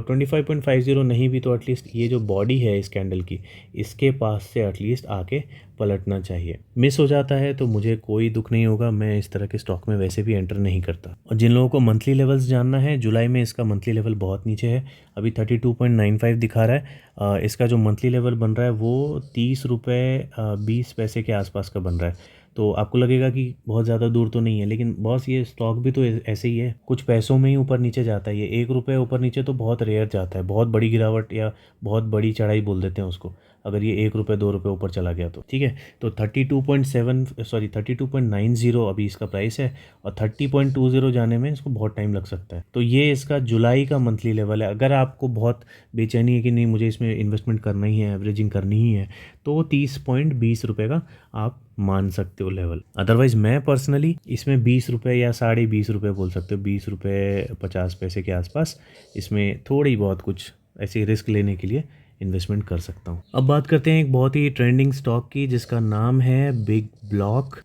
25.50 नहीं भी तो एटलीस्ट ये जो बॉडी है इस कैंडल की, इसके पास से एटलीस्ट आके पलटना चाहिए। मिस हो जाता है तो मुझे कोई दुख नहीं होगा, मैं इस तरह के स्टॉक में वैसे भी एंटर नहीं करता। और जिन लोगों को मंथली लेवल्स जानना है, जुलाई में इसका मंथली लेवल बहुत नीचे है, अभी 32.95 दिखा रहा है। इसका जो मंथली लेवल बन रहा है वो 30 रुपये 20 पैसे के आसपास का बन रहा है। तो आपको लगेगा कि बहुत ज़्यादा दूर तो नहीं है, लेकिन बॉस ये स्टॉक भी तो ऐसे ही है, कुछ पैसों में ही ऊपर नीचे जाता है। ये 1 रुपये ऊपर नीचे तो बहुत रेयर जाता है, बहुत बड़ी गिरावट या बहुत बड़ी चढ़ाई बोल देते हैं उसको, अगर ये 1 रुपये 2 रुपये ऊपर चला गया तो। ठीक है, तो 32.90 अभी इसका प्राइस है, और 30.20 जाने में इसको बहुत टाइम लग सकता है। तो ये इसका जुलाई का मंथली लेवल है। अगर आपको बहुत बेचैनी है कि नहीं मुझे इसमें इन्वेस्टमेंट करना ही है, एवरेजिंग करनी ही है, तो 30.20 रुपये का आप मान सकते हो लेवल। अदरवाइज मैं पर्सनली इसमें 20 रुपये या 20.5 रुपये बोल सकते हो, 20 रुपये 50 पैसे के आसपास इसमें थोड़ी बहुत कुछ ऐसी रिस्क लेने के लिए इन्वेस्टमेंट कर सकता हूँ। अब बात करते हैं एक बहुत ही ट्रेंडिंग स्टॉक की, जिसका नाम है बिग ब्लॉक।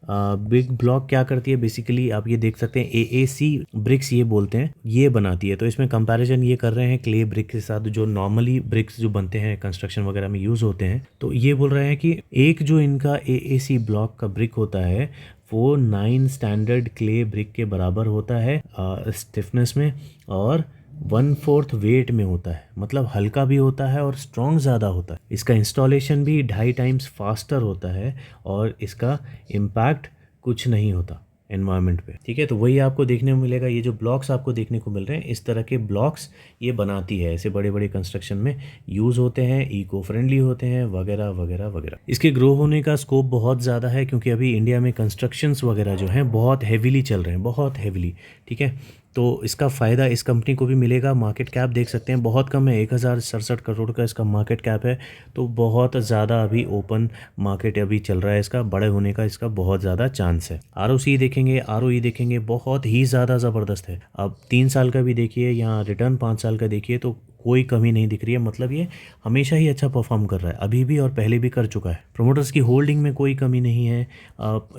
बिग ब्लॉक क्या करती है बेसिकली, आप ये देख सकते हैं एएसी ब्रिक्स ये बोलते हैं, ये बनाती है। तो इसमें कंपैरिजन ये कर रहे हैं क्ले ब्रिक के साथ, जो नॉर्मली ब्रिक्स जो बनते हैं कंस्ट्रक्शन वगैरह में यूज़ होते हैं। तो ये बोल रहे हैं कि एक जो इनका एएसी ब्लॉक का ब्रिक होता है वो 9 स्टैंडर्ड क्ले ब्रिक के बराबर होता है स्टिफनेस में, और 1/4 वेट में होता है, मतलब हल्का भी होता है और स्ट्रॉन्ग ज़्यादा होता है। इसका इंस्टॉलेशन भी 2.5 टाइम्स फास्टर होता है, और इसका इम्पैक्ट कुछ नहीं होता एनवायरनमेंट पे, ठीक है। तो वही आपको देखने को मिलेगा, ये जो ब्लॉक्स आपको देखने को मिल रहे हैं, इस तरह के ब्लॉक्स ये बनाती है, ऐसे बड़े बड़े कंस्ट्रक्शन में यूज़ होते हैं, इको फ्रेंडली होते हैं, वगैरह वगैरह वगैरह। इसके ग्रो होने का स्कोप बहुत ज़्यादा है, क्योंकि अभी इंडिया में कंस्ट्रक्शंस वगैरह जो हैं बहुत हैवीली चल रहे हैं, बहुत हैवीली, ठीक है। तो इसका फ़ायदा इस कंपनी को भी मिलेगा। मार्केट कैप देख सकते हैं बहुत कम है, 1067 करोड़ का इसका मार्केट कैप है। तो बहुत ज़्यादा अभी ओपन मार्केट अभी चल रहा है, इसका बड़े होने का इसका बहुत ज़्यादा चांस है। आरओसी देखेंगे, आरओई देखेंगे, बहुत ही ज़्यादा ज़बरदस्त है। अब 3 साल का भी देखिए, यहाँ रिटर्न 5 साल का देखिए, तो कोई कमी नहीं दिख रही है। मतलब ये हमेशा ही अच्छा परफॉर्म कर रहा है, अभी भी और पहले भी कर चुका है। प्रोमोटर्स की होल्डिंग में कोई कमी नहीं है,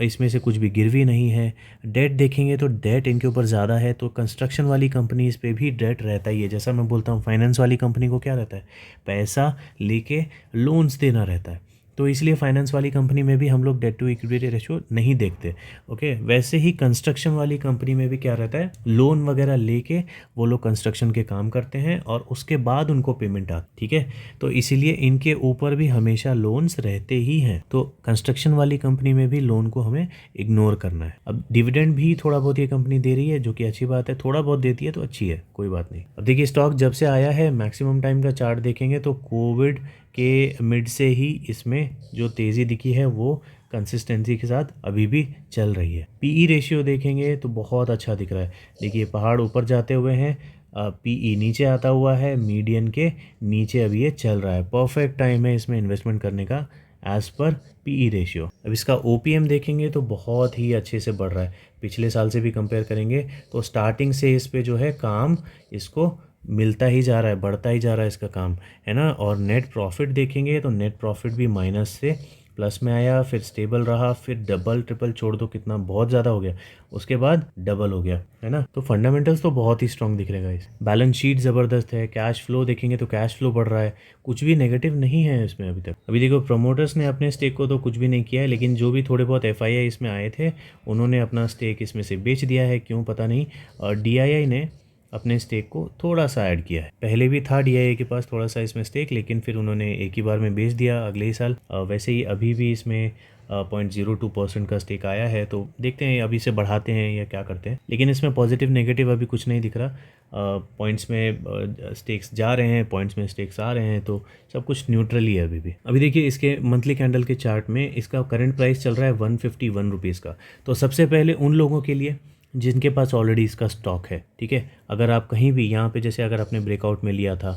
इसमें से कुछ भी गिरवी नहीं है। डेट देखेंगे तो डेट इनके ऊपर ज़्यादा है, तो कंस्ट्रक्शन वाली कंपनीज़ पे भी डेट रहता ही है। जैसा मैं बोलता हूँ, फाइनेंस वाली कंपनी को क्या रहता है, पैसा लेके लोन्स देना रहता है, तो इसलिए फाइनेंस वाली कंपनी में भी हम लोग डेट टू इक्विटी रेशियो नहीं देखते। ओके, वैसे ही कंस्ट्रक्शन वाली कंपनी में भी क्या रहता है, लोन वगैरह लेके वो लोग कंस्ट्रक्शन के काम करते हैं और उसके बाद उनको पेमेंट आती, ठीक है। तो इसीलिए इनके ऊपर भी हमेशा लोन्स रहते ही हैं। तो कंस्ट्रक्शन वाली कंपनी में भी लोन को हमें इग्नोर करना है। अब डिविडेंड भी थोड़ा बहुत ये कंपनी दे रही है, जो कि अच्छी बात है, थोड़ा बहुत देती है तो अच्छी है, कोई बात नहीं। अब देखिए, स्टॉक जब से आया है, मैक्सिमम टाइम का चार्ट देखेंगे तो कोविड के मिड से ही इसमें जो तेज़ी दिखी है वो कंसिस्टेंसी के साथ अभी भी चल रही है। पीई रेशियो देखेंगे तो बहुत अच्छा दिख रहा है। देखिए, पहाड़ ऊपर जाते हुए हैं, पीई नीचे आता हुआ है, मीडियन के नीचे अभी ये चल रहा है। परफेक्ट टाइम है इसमें इन्वेस्टमेंट करने का एज़ पर पीई रेशियो। अब इसका ओपीएम देखेंगे तो बहुत ही अच्छे से बढ़ रहा है, पिछले साल से भी कंपेयर करेंगे तो स्टार्टिंग से इस पे जो है काम इसको मिलता ही जा रहा है, बढ़ता ही जा रहा है इसका काम, है ना। और नेट प्रॉफिट देखेंगे तो नेट प्रॉफिट भी माइनस से प्लस में आया, फिर स्टेबल रहा, फिर डबल ट्रिपल छोड़ दो कितना बहुत ज़्यादा हो गया, उसके बाद डबल हो गया, है ना। तो फंडामेंटल्स तो बहुत ही स्ट्रॉन्ग दिख रहेगा इस। बैलेंस शीट ज़बरदस्त है। कैश फ्लो देखेंगे तो कैश फ्लो बढ़ रहा है, कुछ भी नेगेटिव नहीं है इसमें अभी तक। अभी देखो, प्रमोटर्स ने अपने स्टेक को तो कुछ भी नहीं किया है, लेकिन जो भी थोड़े बहुत एफआईआई इसमें आए थे उन्होंने अपना स्टेक इसमें से बेच दिया है, क्यों पता नहीं। और डीआईआई ने अपने स्टेक को थोड़ा सा ऐड किया है। पहले भी था डीआईआई के पास थोड़ा सा इसमें स्टेक, लेकिन फिर उन्होंने एक ही बार में बेच दिया अगले ही साल। वैसे ही अभी भी इसमें 0.02% का स्टेक आया है, तो देखते हैं अभी से बढ़ाते हैं या क्या करते हैं। लेकिन इसमें पॉजिटिव नेगेटिव अभी कुछ नहीं दिख रहा। पॉइंट्स में स्टेक्स जा रहे हैं, पॉइंट्स में स्टेक्स आ रहे हैं, तो सब कुछ न्यूट्रल ही है अभी भी। अभी देखिए, इसके मंथली कैंडल के चार्ट में इसका करंट प्राइस चल रहा है 151 रुपीज़ का। तो सबसे पहले उन लोगों के लिए जिनके पास ऑलरेडी इसका स्टॉक है, ठीक है। अगर आप कहीं भी यहाँ पे, जैसे अगर आपने ब्रेकआउट में लिया था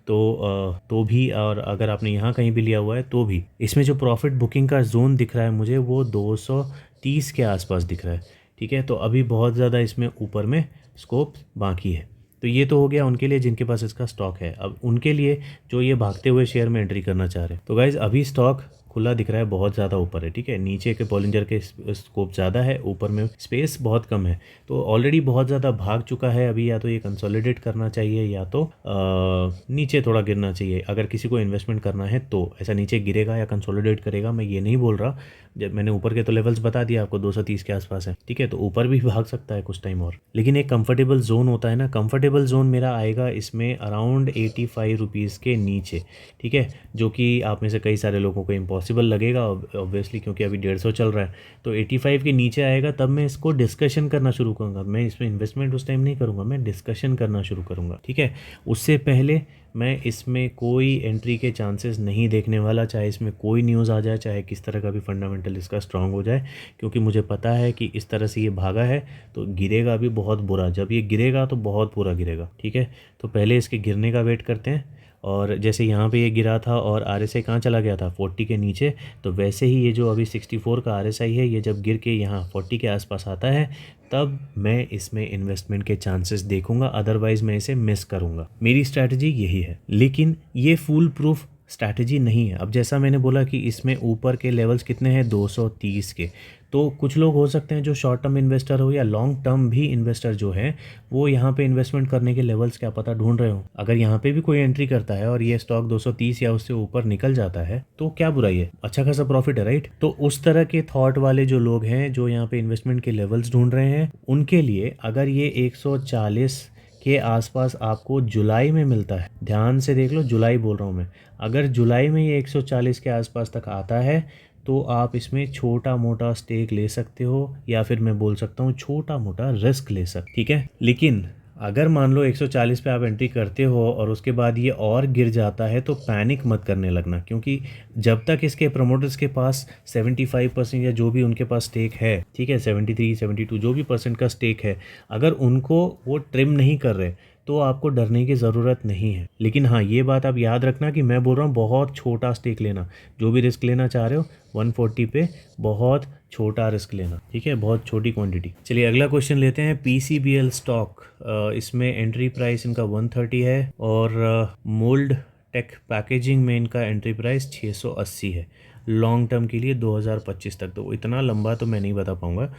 तो भी, और अगर आपने यहाँ कहीं भी लिया हुआ है तो भी, इसमें जो प्रॉफिट बुकिंग का जोन दिख रहा है मुझे, वो 230 के आसपास दिख रहा है, ठीक है। तो अभी बहुत ज़्यादा इसमें ऊपर में स्कोप बाकी है। तो ये तो हो गया उनके लिए जिनके पास इसका स्टॉक है। अब उनके लिए जो ये भागते हुए शेयर में एंट्री करना चाह रहे हैं, तो गाइज अभी स्टॉक खुला दिख रहा है, बहुत ज़्यादा ऊपर है, ठीक है। नीचे के बॉलिंजर के स्कोप ज़्यादा है, ऊपर में स्पेस बहुत कम है, तो ऑलरेडी बहुत ज़्यादा भाग चुका है। अभी या तो ये कंसोलिडेट करना चाहिए या तो नीचे थोड़ा गिरना चाहिए, अगर किसी को इन्वेस्टमेंट करना है तो। ऐसा नीचे गिरेगा या कंसोलिडेट करेगा मैं ये नहीं बोल रहा, जब मैंने ऊपर के तो लेवल्स बता दिया आपको, 230 के आसपास है, ठीक है। तो ऊपर भी भाग सकता है कुछ टाइम और, लेकिन एक कंफर्टेबल जोन होता है ना, कंफर्टेबल जोन मेरा आएगा इसमें अराउंड 85 रुपीज़ के नीचे, ठीक है। जो कि आप में से कई सारे लोगों को इम्पॉसिबल लगेगा ऑब्वियसली, क्योंकि अभी 150 चल रहा है। तो 85 के नीचे आएगा तब मैं इसको डिस्कशन करना शुरू करूँगा। मैं इसमें इन्वेस्टमेंट उस टाइम नहीं करूँगा, मैं डिस्कशन करना शुरू करूँगा, ठीक है। उससे पहले मैं इसमें कोई एंट्री के चांसेस नहीं देखने वाला, चाहे इसमें कोई न्यूज़ आ जाए, चाहे किस तरह का भी फंडामेंटल इसका स्ट्रांग हो जाए, क्योंकि मुझे पता है कि इस तरह से ये भागा है तो गिरेगा भी बहुत बुरा। जब ये गिरेगा तो बहुत बुरा गिरेगा, ठीक है। तो पहले इसके गिरने का वेट करते हैं। और जैसे यहाँ पे ये गिरा था और आरएसआई कहाँ चला गया था, 40 के नीचे, तो वैसे ही ये जो अभी 64 का आरएसआई है, ये जब गिर के यहाँ 40 के आसपास आता है तब मैं इसमें इन्वेस्टमेंट के चांसेस देखूंगा, अदरवाइज़ मैं इसे मिस करूंगा। मेरी स्ट्रैटेजी यही है, लेकिन ये फुल प्रूफ स्ट्रैटेजी नहीं है। अब जैसा मैंने बोला कि इसमें ऊपर के लेवल्स कितने हैं, 230 के। तो कुछ लोग हो सकते हैं जो शॉर्ट टर्म इन्वेस्टर हो या लॉन्ग टर्म भी इन्वेस्टर जो है, वो यहाँ पे इन्वेस्टमेंट करने के लेवल्स क्या पता ढूंढ रहे हो। अगर यहाँ पे भी कोई एंट्री करता है और ये स्टॉक 230 या उससे ऊपर निकल जाता है तो क्या बुराई है, अच्छा खासा प्रॉफिट है, राइट। तो उस तरह के थॉट वाले जो लोग हैं, जो यहाँ पे इन्वेस्टमेंट के लेवल्स ढूंढ रहे हैं, उनके लिए अगर ये 140 के आसपास आपको जुलाई में मिलता है, ध्यान से देख लो, जुलाई बोल रहा हूँ मैं, अगर जुलाई में ये 140 के आसपास तक आता है तो आप इसमें छोटा मोटा स्टेक ले सकते हो, या फिर मैं बोल सकता हूँ छोटा मोटा रिस्क ले सकते, ठीक है। लेकिन अगर मान लो 140 पे आप एंट्री करते हो और उसके बाद ये और गिर जाता है तो पैनिक मत करने लगना, क्योंकि जब तक इसके प्रमोटर्स के पास 75% या जो भी उनके पास स्टेक है, ठीक है, 73 72 जो भी परसेंट का स्टेक है, अगर उनको वो ट्रिम नहीं कर रहे तो आपको डरने की ज़रूरत नहीं है। लेकिन हाँ, ये बात आप याद रखना कि मैं बोल रहा हूँ बहुत छोटा स्टेक लेना, जो भी रिस्क लेना चाह रहे हो 140 पे बहुत छोटा रिस्क लेना, ठीक है, बहुत छोटी क्वांटिटी। चलिए अगला क्वेश्चन लेते हैं। PCBL स्टॉक, इसमें एंट्री प्राइस इनका 130 है और मोल्ड टेक पैकेजिंग में इनका एंट्री प्राइस 680 है लॉन्ग टर्म के लिए 2025 तक। तो इतना लंबा तो मैं नहीं बता पाऊँगा,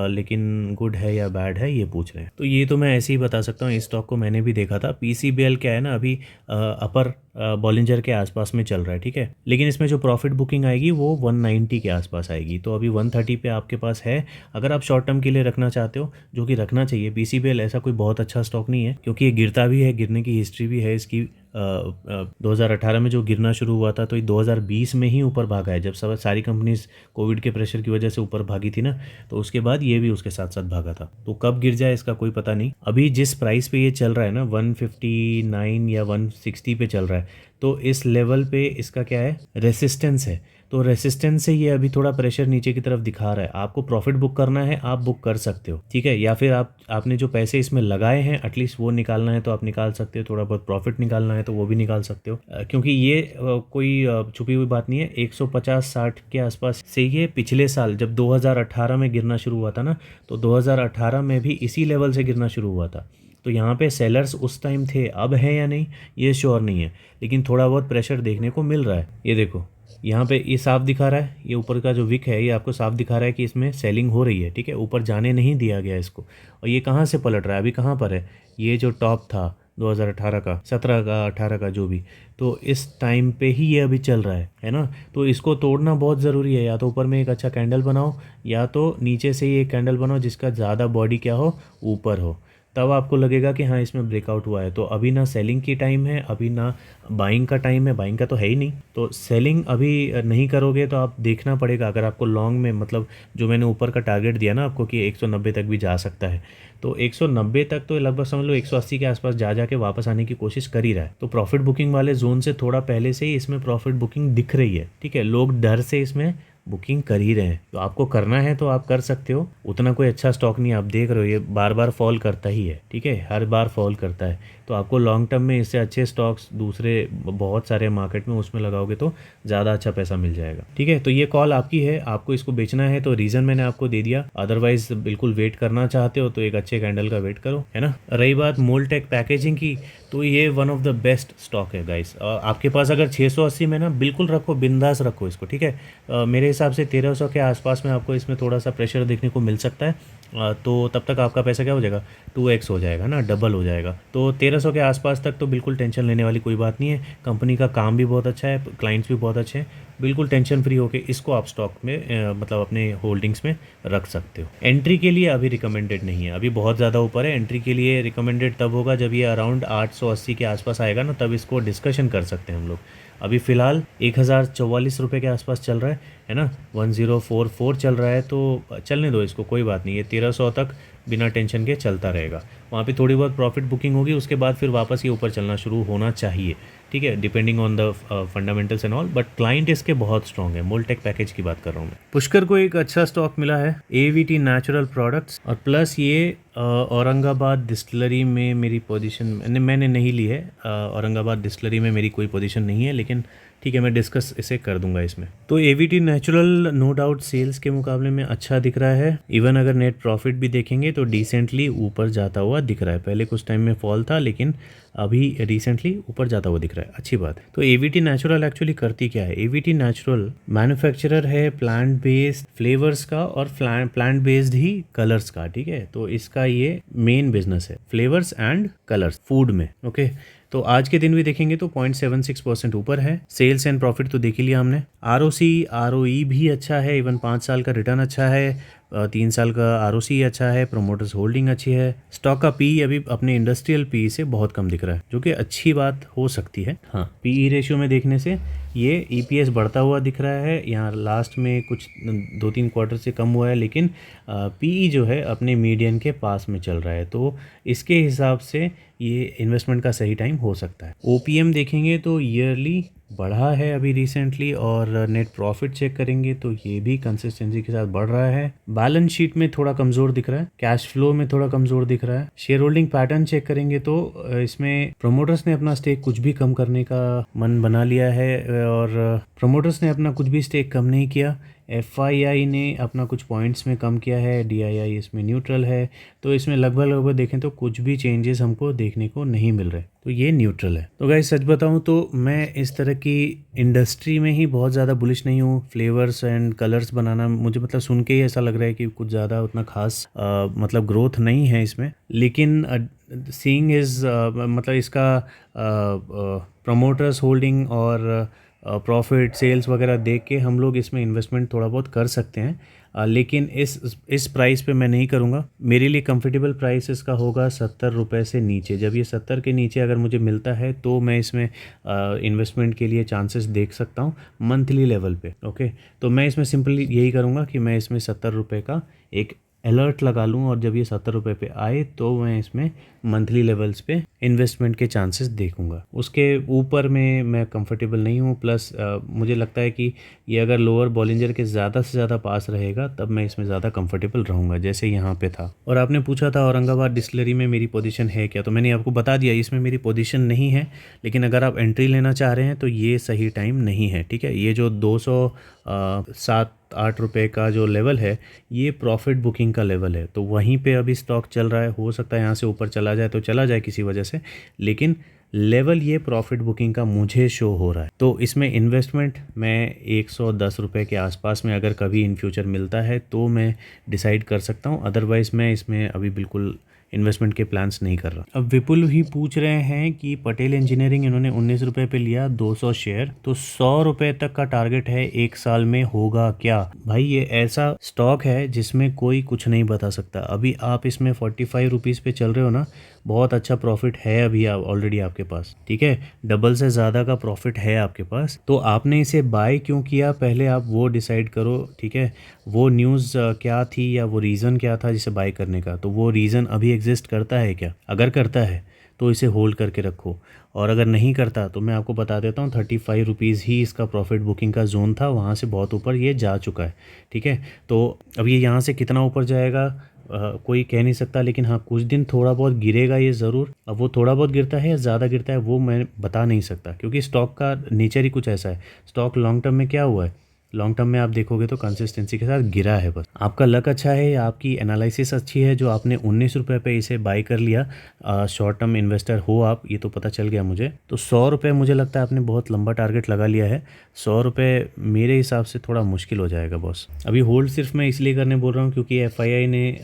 लेकिन गुड है या बैड है ये पूछ रहे हैं, तो ये तो मैं ऐसे ही बता सकता हूँ। इस स्टॉक को मैंने भी देखा था। PCBL क्या है ना, अभी अपर बॉलिंजर के आसपास में चल रहा है, ठीक है, लेकिन इसमें जो प्रॉफिट बुकिंग आएगी वो 190 के आसपास आएगी। तो अभी 130 पे आपके पास है। अगर आप शॉर्ट टर्म के लिए रखना चाहते हो, जो कि रखना चाहिए, PCBL ऐसा कोई बहुत अच्छा स्टॉक नहीं है, क्योंकि ये गिरता भी है, गिरने की हिस्ट्री भी है इसकी। 2018 में जो गिरना शुरू हुआ था तो ये 2020 में ही ऊपर भागा है, जब सारी कंपनीज कोविड के प्रेशर की वजह से ऊपर भागी थी ना, तो उसके बाद ये भी उसके साथ साथ भागा था। तो कब गिर जाए इसका कोई पता नहीं। अभी जिस प्राइस पे ये चल रहा है ना, 159 या 160 पे चल रहा है, तो इस लेवल पे इसका क्या है, रेसिस्टेंस है। तो रेसिस्टेंस से ये अभी थोड़ा प्रेशर नीचे की तरफ दिखा रहा है। आपको प्रॉफिट बुक करना है, आप बुक कर सकते हो, ठीक है, या फिर आपने जो पैसे इसमें लगाए हैं एटलीस्ट वो निकालना है तो आप निकाल सकते हो, थोड़ा बहुत प्रॉफिट निकालना है तो वो भी निकाल सकते हो, क्योंकि ये कोई छुपी हुई बात नहीं है। 150-60 के आसपास से ये पिछले साल जब 2018 में गिरना शुरू हुआ था ना, तो 2018 में भी इसी लेवल से गिरना शुरू हुआ था। तो यहाँ पे सेलर्स उस टाइम थे, अब है या नहीं ये श्योर नहीं है, लेकिन थोड़ा बहुत प्रेशर देखने को मिल रहा है। ये देखो यहाँ पे ये साफ दिखा रहा है, ये ऊपर का जो विक है ये आपको साफ दिखा रहा है कि इसमें सेलिंग हो रही है, ठीक है, ऊपर जाने नहीं दिया गया इसको। और ये कहाँ से पलट रहा है, अभी कहाँ पर है, ये जो टॉप था 2018 का, 17 का, 18 का जो भी, तो इस टाइम पे ही ये अभी चल रहा है ना। तो इसको तोड़ना बहुत ज़रूरी है। या तो ऊपर में एक अच्छा कैंडल बनाओ, या तो नीचे से ही एक कैंडल बनाओ जिसका ज़्यादा बॉडी क्या हो, ऊपर हो, तब आपको लगेगा कि हाँ इसमें ब्रेकआउट हुआ है। तो अभी ना सेलिंग की टाइम है, अभी ना बाइंग का टाइम है, बाइंग का तो है ही नहीं। तो सेलिंग अभी नहीं करोगे तो आप देखना पड़ेगा। अगर आपको लॉन्ग में, मतलब जो मैंने ऊपर का टारगेट दिया ना आपको कि 190 तक भी जा सकता है, तो 190 तक तो लगभग समझ लो 180 के आसपास जा के वापस आने की कोशिश कर ही रहा है। तो प्रॉफिट बुकिंग वाले जोन से थोड़ा पहले से ही इसमें प्रॉफिट बुकिंग दिख रही है, ठीक है, लोग डर से इसमें बुकिंग कर ही रहे हैं। तो आपको करना है तो आप कर सकते हो। उतना कोई अच्छा स्टॉक नहीं, आप देख रहे हो ये बार बार फॉल करता ही है, ठीक है, हर बार फॉल करता है। तो आपको लॉन्ग टर्म में इससे अच्छे स्टॉक्स दूसरे बहुत सारे मार्केट में उसमें लगाओगे तो ज़्यादा अच्छा पैसा मिल जाएगा, ठीक है। तो ये कॉल आपकी है, आपको इसको बेचना है तो रीज़न मैंने आपको दे दिया। अदरवाइज बिल्कुल वेट करना चाहते हो तो एक अच्छे कैंडल का वेट करो, है ना। रही बात मोल्टेक पैकेजिंग की, तो ये one of the best stock है गाइस। आपके पास अगर 680 में ना, बिल्कुल रखो, बिंदास रखो इसको, ठीक है। मेरे हिसाब से 1300 के आसपास में आपको इसमें थोड़ा सा प्रेशर देखने को मिल सकता है। तो तब तक आपका पैसा क्या हो जाएगा, 2x हो जाएगा ना, डबल हो जाएगा। तो 1300 के आसपास तक तो बिल्कुल टेंशन लेने वाली कोई बात नहीं है। कंपनी का काम भी बहुत अच्छा है, क्लाइंट्स भी बहुत अच्छे हैं, बिल्कुल टेंशन फ्री होके इसको आप स्टॉक में मतलब अपने होल्डिंग्स में रख सकते हो। एंट्री के लिए अभी रिकमेंडेड नहीं है, अभी बहुत ज़्यादा ऊपर है। एंट्री के लिए रिकमेंडेड तब होगा जब ये अराउंड 880 के आसपास आएगा ना, तब इसको डिस्कशन कर सकते हैं हम लोग। अभी फ़िलहाल 1044 रुपये के आसपास चल रहा है ना, 1044 चल रहा है, तो चलने दो इसको, कोई बात नहीं। ये 1300 तक बिना टेंशन के चलता रहेगा। वहाँ पे थोड़ी बहुत प्रॉफिट बुकिंग होगी, उसके बाद फिर वापस ये ऊपर चलना शुरू होना चाहिए, ठीक है, depending on the fundamentals and all. But client इसके बहुत स्ट्रॉन्ग है। मोल्टेक पैकेज की बात कर रहा हूँ मैं। पुष्कर को एक अच्छा स्टॉक मिला है, AVT नेचुरल प्रोडक्ट्स, और प्लस ये औरंगाबाद डिस्टिलरी में मेरी पोजीशन मैंने नहीं ली है। औरंगाबाद डिस्टिलरी में मेरी कोई पोजीशन नहीं है, लेकिन ठीक है, मैं डिस्कस इसे कर दूंगा इसमें। तो AVT natural no doubt sales के मुकाबले में अच्छा दिख रहा है। इवन अगर नेट प्रॉफिट भी देखेंगे तो डिसेंटली ऊपर जाता हुआ दिख रहा है। पहले कुछ टाइम में फॉल था, लेकिन अभी रिसेंटली ऊपर जाता हुआ दिख रहा है, अच्छी बात है। तो AVT नेचुरल एक्चुअली करती क्या है, AVT नेचुरल मैन्युफैक्चरर है प्लांट बेस्ड फ्लेवर्स का और प्लांट बेस्ड ही कलर्स का, ठीक है। तो इसका ये मेन बिजनेस है, फ्लेवर्स एंड कलर्स फूड में, ओके। तो आज के दिन भी देखेंगे तो 0.76% ऊपर है। सेल्स एंड प्रॉफिट तो देख ही लिया हमने। ROC ROE भी अच्छा है, इवन 5 साल का रिटर्न अच्छा है। 3 साल का आरओसी अच्छा है, प्रोमोटर्स होल्डिंग अच्छी है, स्टॉक का पी अभी अपने इंडस्ट्रियल पी से बहुत कम दिख रहा है, जो कि अच्छी बात हो सकती है। हाँ, पीई रेशियो में देखने से ये ईपीएस बढ़ता हुआ दिख रहा है। यहाँ लास्ट में कुछ 2-3 क्वार्टर से कम हुआ है, लेकिन पीई जो है अपने मीडियन के पास में चल रहा है, तो इसके हिसाब से ये इन्वेस्टमेंट का सही टाइम हो सकता है। ओपीएम देखेंगे तो ईयरली बढ़ा है अभी रिसेंटली, और नेट प्रॉफिट चेक करेंगे तो ये भी कंसिस्टेंसी के साथ बढ़ रहा है। बैलेंस शीट में थोड़ा कमज़ोर दिख रहा है, कैश फ्लो में थोड़ा कमज़ोर दिख रहा है। शेयर होल्डिंग पैटर्न चेक करेंगे तो इसमें प्रोमोटर्स ने अपना स्टेक कुछ भी कम करने का मन बना लिया है, और प्रोमोटर्स ने अपना कुछ भी स्टेक कम नहीं किया। एफआईआई ने अपना कुछ पॉइंट्स में कम किया है, डीआईआई इसमें न्यूट्रल है, तो इसमें लगभग देखें तो कुछ भी चेंजेस हमको देखने को नहीं मिल रहे, तो ये न्यूट्रल है। तो गाइस सच बताऊं तो मैं इस तरह की इंडस्ट्री में ही बहुत ज़्यादा बुलिश नहीं हूँ। फ्लेवर्स एंड कलर्स बनाना मुझे मतलब सुन के ही ऐसा लग रहा है कि कुछ ज़्यादा उतना खास मतलब ग्रोथ नहीं है इसमें, लेकिन सीइंग इज़ मतलब इसका प्रमोटर्स होल्डिंग और प्रॉफिट सेल्स वगैरह देख के हम लोग इसमें इन्वेस्टमेंट थोड़ा बहुत कर सकते हैं, लेकिन इस प्राइस पे मैं नहीं करूँगा। मेरे लिए कंफर्टेबल प्राइस इसका होगा 70 रुपये से नीचे। जब ये 70 के नीचे अगर मुझे मिलता है तो मैं इसमें इन्वेस्टमेंट के लिए चांसेस देख सकता हूँ मंथली लेवल पे। ओके, तो मैं इसमें सिंपली यही करूँगा कि मैं इसमें 70 रुपये का एक अलर्ट लगा लूँ, और जब ये 70 रुपये पे आए तो मैं इसमें मंथली लेवल्स पे इन्वेस्टमेंट के चांसेस देखूंगा। उसके ऊपर में मैं कंफर्टेबल नहीं हूँ। प्लस मुझे लगता है कि ये अगर लोअर बॉलिंजर के ज़्यादा से ज़्यादा पास रहेगा तब मैं इसमें ज़्यादा कंफर्टेबल रहूँगा, जैसे यहाँ पे था। और आपने पूछा था औरंगाबाद डिस्टिलरी में मेरी पोजीशन है क्या, तो मैंने आपको बता दिया इसमें मेरी पोजीशन नहीं है, लेकिन अगर आप एंट्री लेना चाह रहे हैं तो ये सही टाइम नहीं है। ठीक है, ये जो 207-8 रुपये का जो लेवल है ये प्रॉफिट बुकिंग का लेवल है, तो वहीं पे अभी स्टॉक चल रहा है। हो सकता है यहाँ से ऊपर चला जाए तो चला जाए किसी वजह से, लेकिन लेवल ये प्रॉफिट बुकिंग का मुझे शो हो रहा है। तो इसमें इन्वेस्टमेंट मैं 110 रुपये के आसपास में अगर कभी इन फ्यूचर मिलता है तो मैं डिसाइड कर सकता हूँ, अदरवाइज़ मैं इसमें अभी बिल्कुल इन्वेस्टमेंट के प्लान्स नहीं कर रहा। अब विपुल ही पूछ रहे हैं कि पटेल इंजीनियरिंग इन्होंने 19 रुपये पे लिया 200 शेयर, तो 100 रुपये तक का टारगेट है, 1 साल में होगा क्या? भाई ये ऐसा स्टॉक है जिसमें कोई कुछ नहीं बता सकता। अभी आप इसमें 45 रुपीज़ पे चल रहे हो ना, बहुत अच्छा प्रॉफिट है अभी ऑलरेडी आपके पास। ठीक है, डबल से ज़्यादा का प्रॉफिट है आपके पास, तो आपने इसे बाय क्यों किया पहले आप वो डिसाइड करो। ठीक है, वो न्यूज़ क्या थी या वो रीज़न क्या था जिसे बाय करने का, तो वो रीज़न अभी एग्जिस्ट करता है क्या? अगर करता है तो इसे होल्ड करके रखो, और अगर नहीं करता तो मैं आपको बता देता हूँ 35 रुपीज़ ही इसका प्रॉफिट बुकिंग का जोन था, वहाँ से बहुत ऊपर ये जा चुका है। ठीक है, तो अब ये यहाँ से कितना ऊपर जाएगा कोई कह नहीं सकता, लेकिन हाँ कुछ दिन थोड़ा बहुत गिरेगा ये ज़रूर। अब वो थोड़ा बहुत गिरता है या ज़्यादा गिरता है वो मैं बता नहीं सकता, क्योंकि स्टॉक का नेचर ही कुछ ऐसा है। स्टॉक लॉन्ग टर्म में क्या हुआ है, लॉन्ग टर्म में आप देखोगे तो कंसिस्टेंसी के साथ गिरा है। बस आपका लक अच्छा है या आपकी एनालिसिस अच्छी है जो आपने 19 रुपये पे इसे बाय कर लिया। शॉर्ट टर्म इन्वेस्टर हो आप, ये तो पता चल गया मुझे। तो 100 रुपये मुझे लगता है आपने बहुत लंबा टारगेट लगा लिया है। 100 रुपये मेरे हिसाब से थोड़ा मुश्किल हो जाएगा बॉस। अभी होल्ड सिर्फ मैं इसलिए करने बोल रहा हूँ क्योंकि एफआईआई ने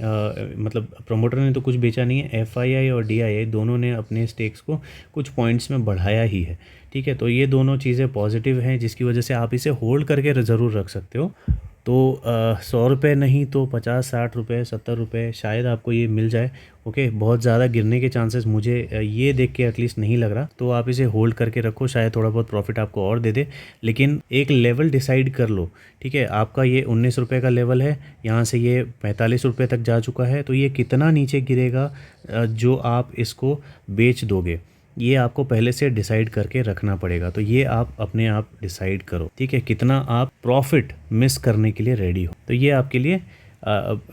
मतलब प्रमोटर ने तो कुछ बेचा नहीं है, एफआईआई और डीआईआई दोनों ने अपने स्टेक्स को कुछ पॉइंट्स में बढ़ाया ही है। ठीक है, तो ये दोनों चीज़ें पॉजिटिव हैं जिसकी वजह से आप इसे होल्ड करके ज़रूर रख सकते हो। तो 100 रुपये नहीं तो 50-60 रुपये 70 रुपये शायद आपको ये मिल जाए। ओके, बहुत ज़्यादा गिरने के चांसेस मुझे ये देख के एटलीस्ट नहीं लग रहा, तो आप इसे होल्ड करके रखो, शायद थोड़ा बहुत प्रॉफिट आपको और दे दे, लेकिन एक लेवल डिसाइड कर लो। ठीक है, आपका ये 19 रुपये का लेवल है, यहाँ से ये 45 रुपये तक जा चुका है, तो ये कितना नीचे गिरेगा जो आप इसको बेच दोगे, ये आपको पहले से डिसाइड करके रखना पड़ेगा। तो ये आप अपने आप डिसाइड करो, ठीक है, कितना आप प्रॉफिट मिस करने के लिए रेडी हो। तो ये आपके लिए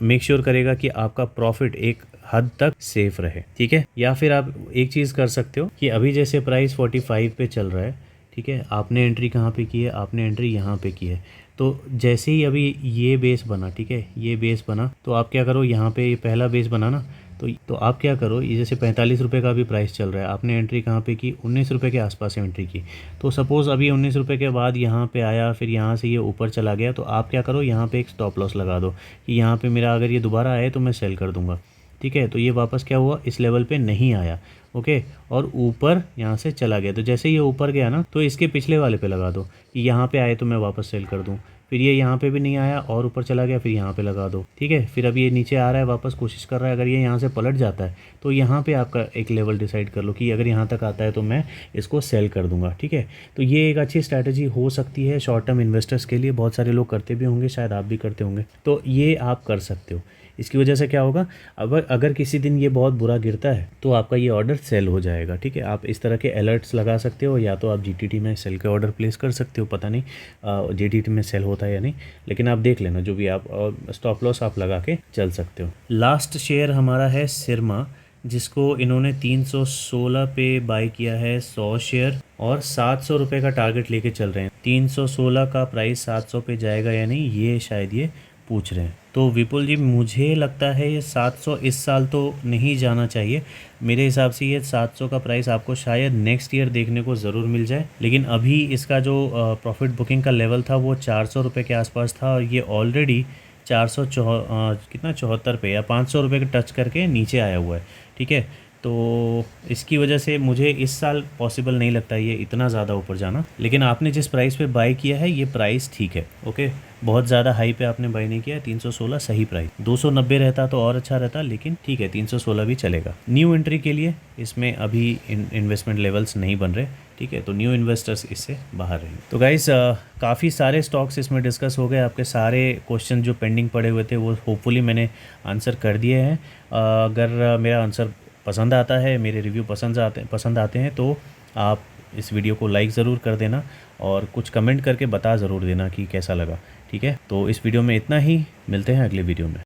मेक श्योर करेगा कि आपका प्रॉफिट एक हद तक सेफ रहे। ठीक है, या फिर आप एक चीज़ कर सकते हो कि अभी जैसे प्राइस 45 पे चल रहा है, ठीक है, आपने एंट्री कहाँ पे की है, आपने एंट्री यहाँ पे की है, तो जैसे ही अभी ये बेस बना, ठीक है, ये बेस बना, तो आप क्या करो, यहाँ पे ये पहला बेस बना ना, तो आप क्या करो, ये जैसे 45 रुपये का भी प्राइस चल रहा है, आपने एंट्री कहाँ पे की, 19 रुपये के आसपास एंट्री की। तो सपोज़ अभी 19 रुपये के बाद यहाँ पे आया, फिर यहाँ से ये ऊपर चला गया, तो आप क्या करो, यहाँ पे एक स्टॉप लॉस लगा दो कि यहाँ पे मेरा अगर ये दोबारा आए तो मैं सेल कर दूँगा। ठीक है, तो ये वापस क्या हुआ, इस लेवल पे नहीं आया, ओके, और ऊपर यहाँ से चला गया। तो जैसे ये ऊपर गया ना, तो इसके पिछले वाले पे लगा दो कि यहाँ पे आए तो मैं वापस सेल कर दूँ, फिर ये यहाँ पे भी नहीं आया और ऊपर चला गया, फिर यहाँ पे लगा दो, ठीक है। फिर अब ये नीचे आ रहा है, वापस कोशिश कर रहा है, अगर ये यहाँ से पलट जाता है तो यहाँ पे आपका एक लेवल डिसाइड कर लो कि अगर यहाँ तक आता है तो मैं इसको सेल कर दूंगा, ठीक है। तो ये एक अच्छी स्ट्रैटेजी हो सकती है शॉर्ट टर्म इन्वेस्टर्स के लिए, बहुत सारे लोग करते भी होंगे, शायद आप भी करते होंगे, तो ये आप कर सकते हो। इसकी वजह से क्या होगा, अगर किसी दिन ये बहुत बुरा गिरता है तो आपका ये ऑर्डर सेल हो जाएगा, ठीक है। आप इस तरह के अलर्ट्स लगा सकते हो, या तो आप जीटीटी में सेल के ऑर्डर प्लेस कर सकते हो, पता नहीं जीटीटी में सेल होता है या नहीं, लेकिन आप देख लेना जो भी आप स्टॉप लॉस आप लगा के चल सकते हो। लास्ट शेयर हमारा है सिरमा, जिसको इन्होंने 316 पे बाई किया है 100 शेयर, और 700 रुपये का टारगेट लेके चल रहे हैं। 316 का प्राइस 700 पे जाएगा या नहीं, ये शायद ये पूछ रहे हैं। तो विपुल जी, मुझे लगता है ये 700 इस साल तो नहीं जाना चाहिए। मेरे हिसाब से ये 700 का प्राइस आपको शायद नेक्स्ट ईयर देखने को ज़रूर मिल जाए, लेकिन अभी इसका जो प्रॉफिट बुकिंग का लेवल था वो 400 रुपये के आसपास था, और ये ऑलरेडी 74 पे या 500 रुपये के टच करके नीचे आया हुआ है, ठीक है। तो इसकी वजह से मुझे इस साल पॉसिबल नहीं लगता ये इतना ज़्यादा ऊपर जाना, लेकिन आपने जिस प्राइस पे बाय किया है ये प्राइस ठीक है, ओके। बहुत ज़्यादा हाई पे आपने बाय नहीं किया है, 316 सही प्राइस। 290 रहता तो और अच्छा रहता, लेकिन ठीक है 316 भी चलेगा। न्यू एंट्री के लिए इसमें अभी इन्वेस्टमेंट लेवल्स नहीं बन रहे, ठीक है, तो न्यू इन्वेस्टर्स इससे बाहर रहेंगे। तो गाइस, काफ़ी सारे स्टॉक्स इसमें डिस्कस हो गए। आपके सारे क्वेश्चन जो पेंडिंग पड़े हुए थे वो होपफुली मैंने आंसर कर दिए हैं। अगर मेरा आंसर पसंद आता है, मेरे रिव्यू पसंद आते हैं तो आप इस वीडियो को लाइक ज़रूर कर देना, और कुछ कमेंट करके बता ज़रूर देना कि कैसा लगा, ठीक है। तो इस वीडियो में इतना ही, मिलते हैं अगले वीडियो में।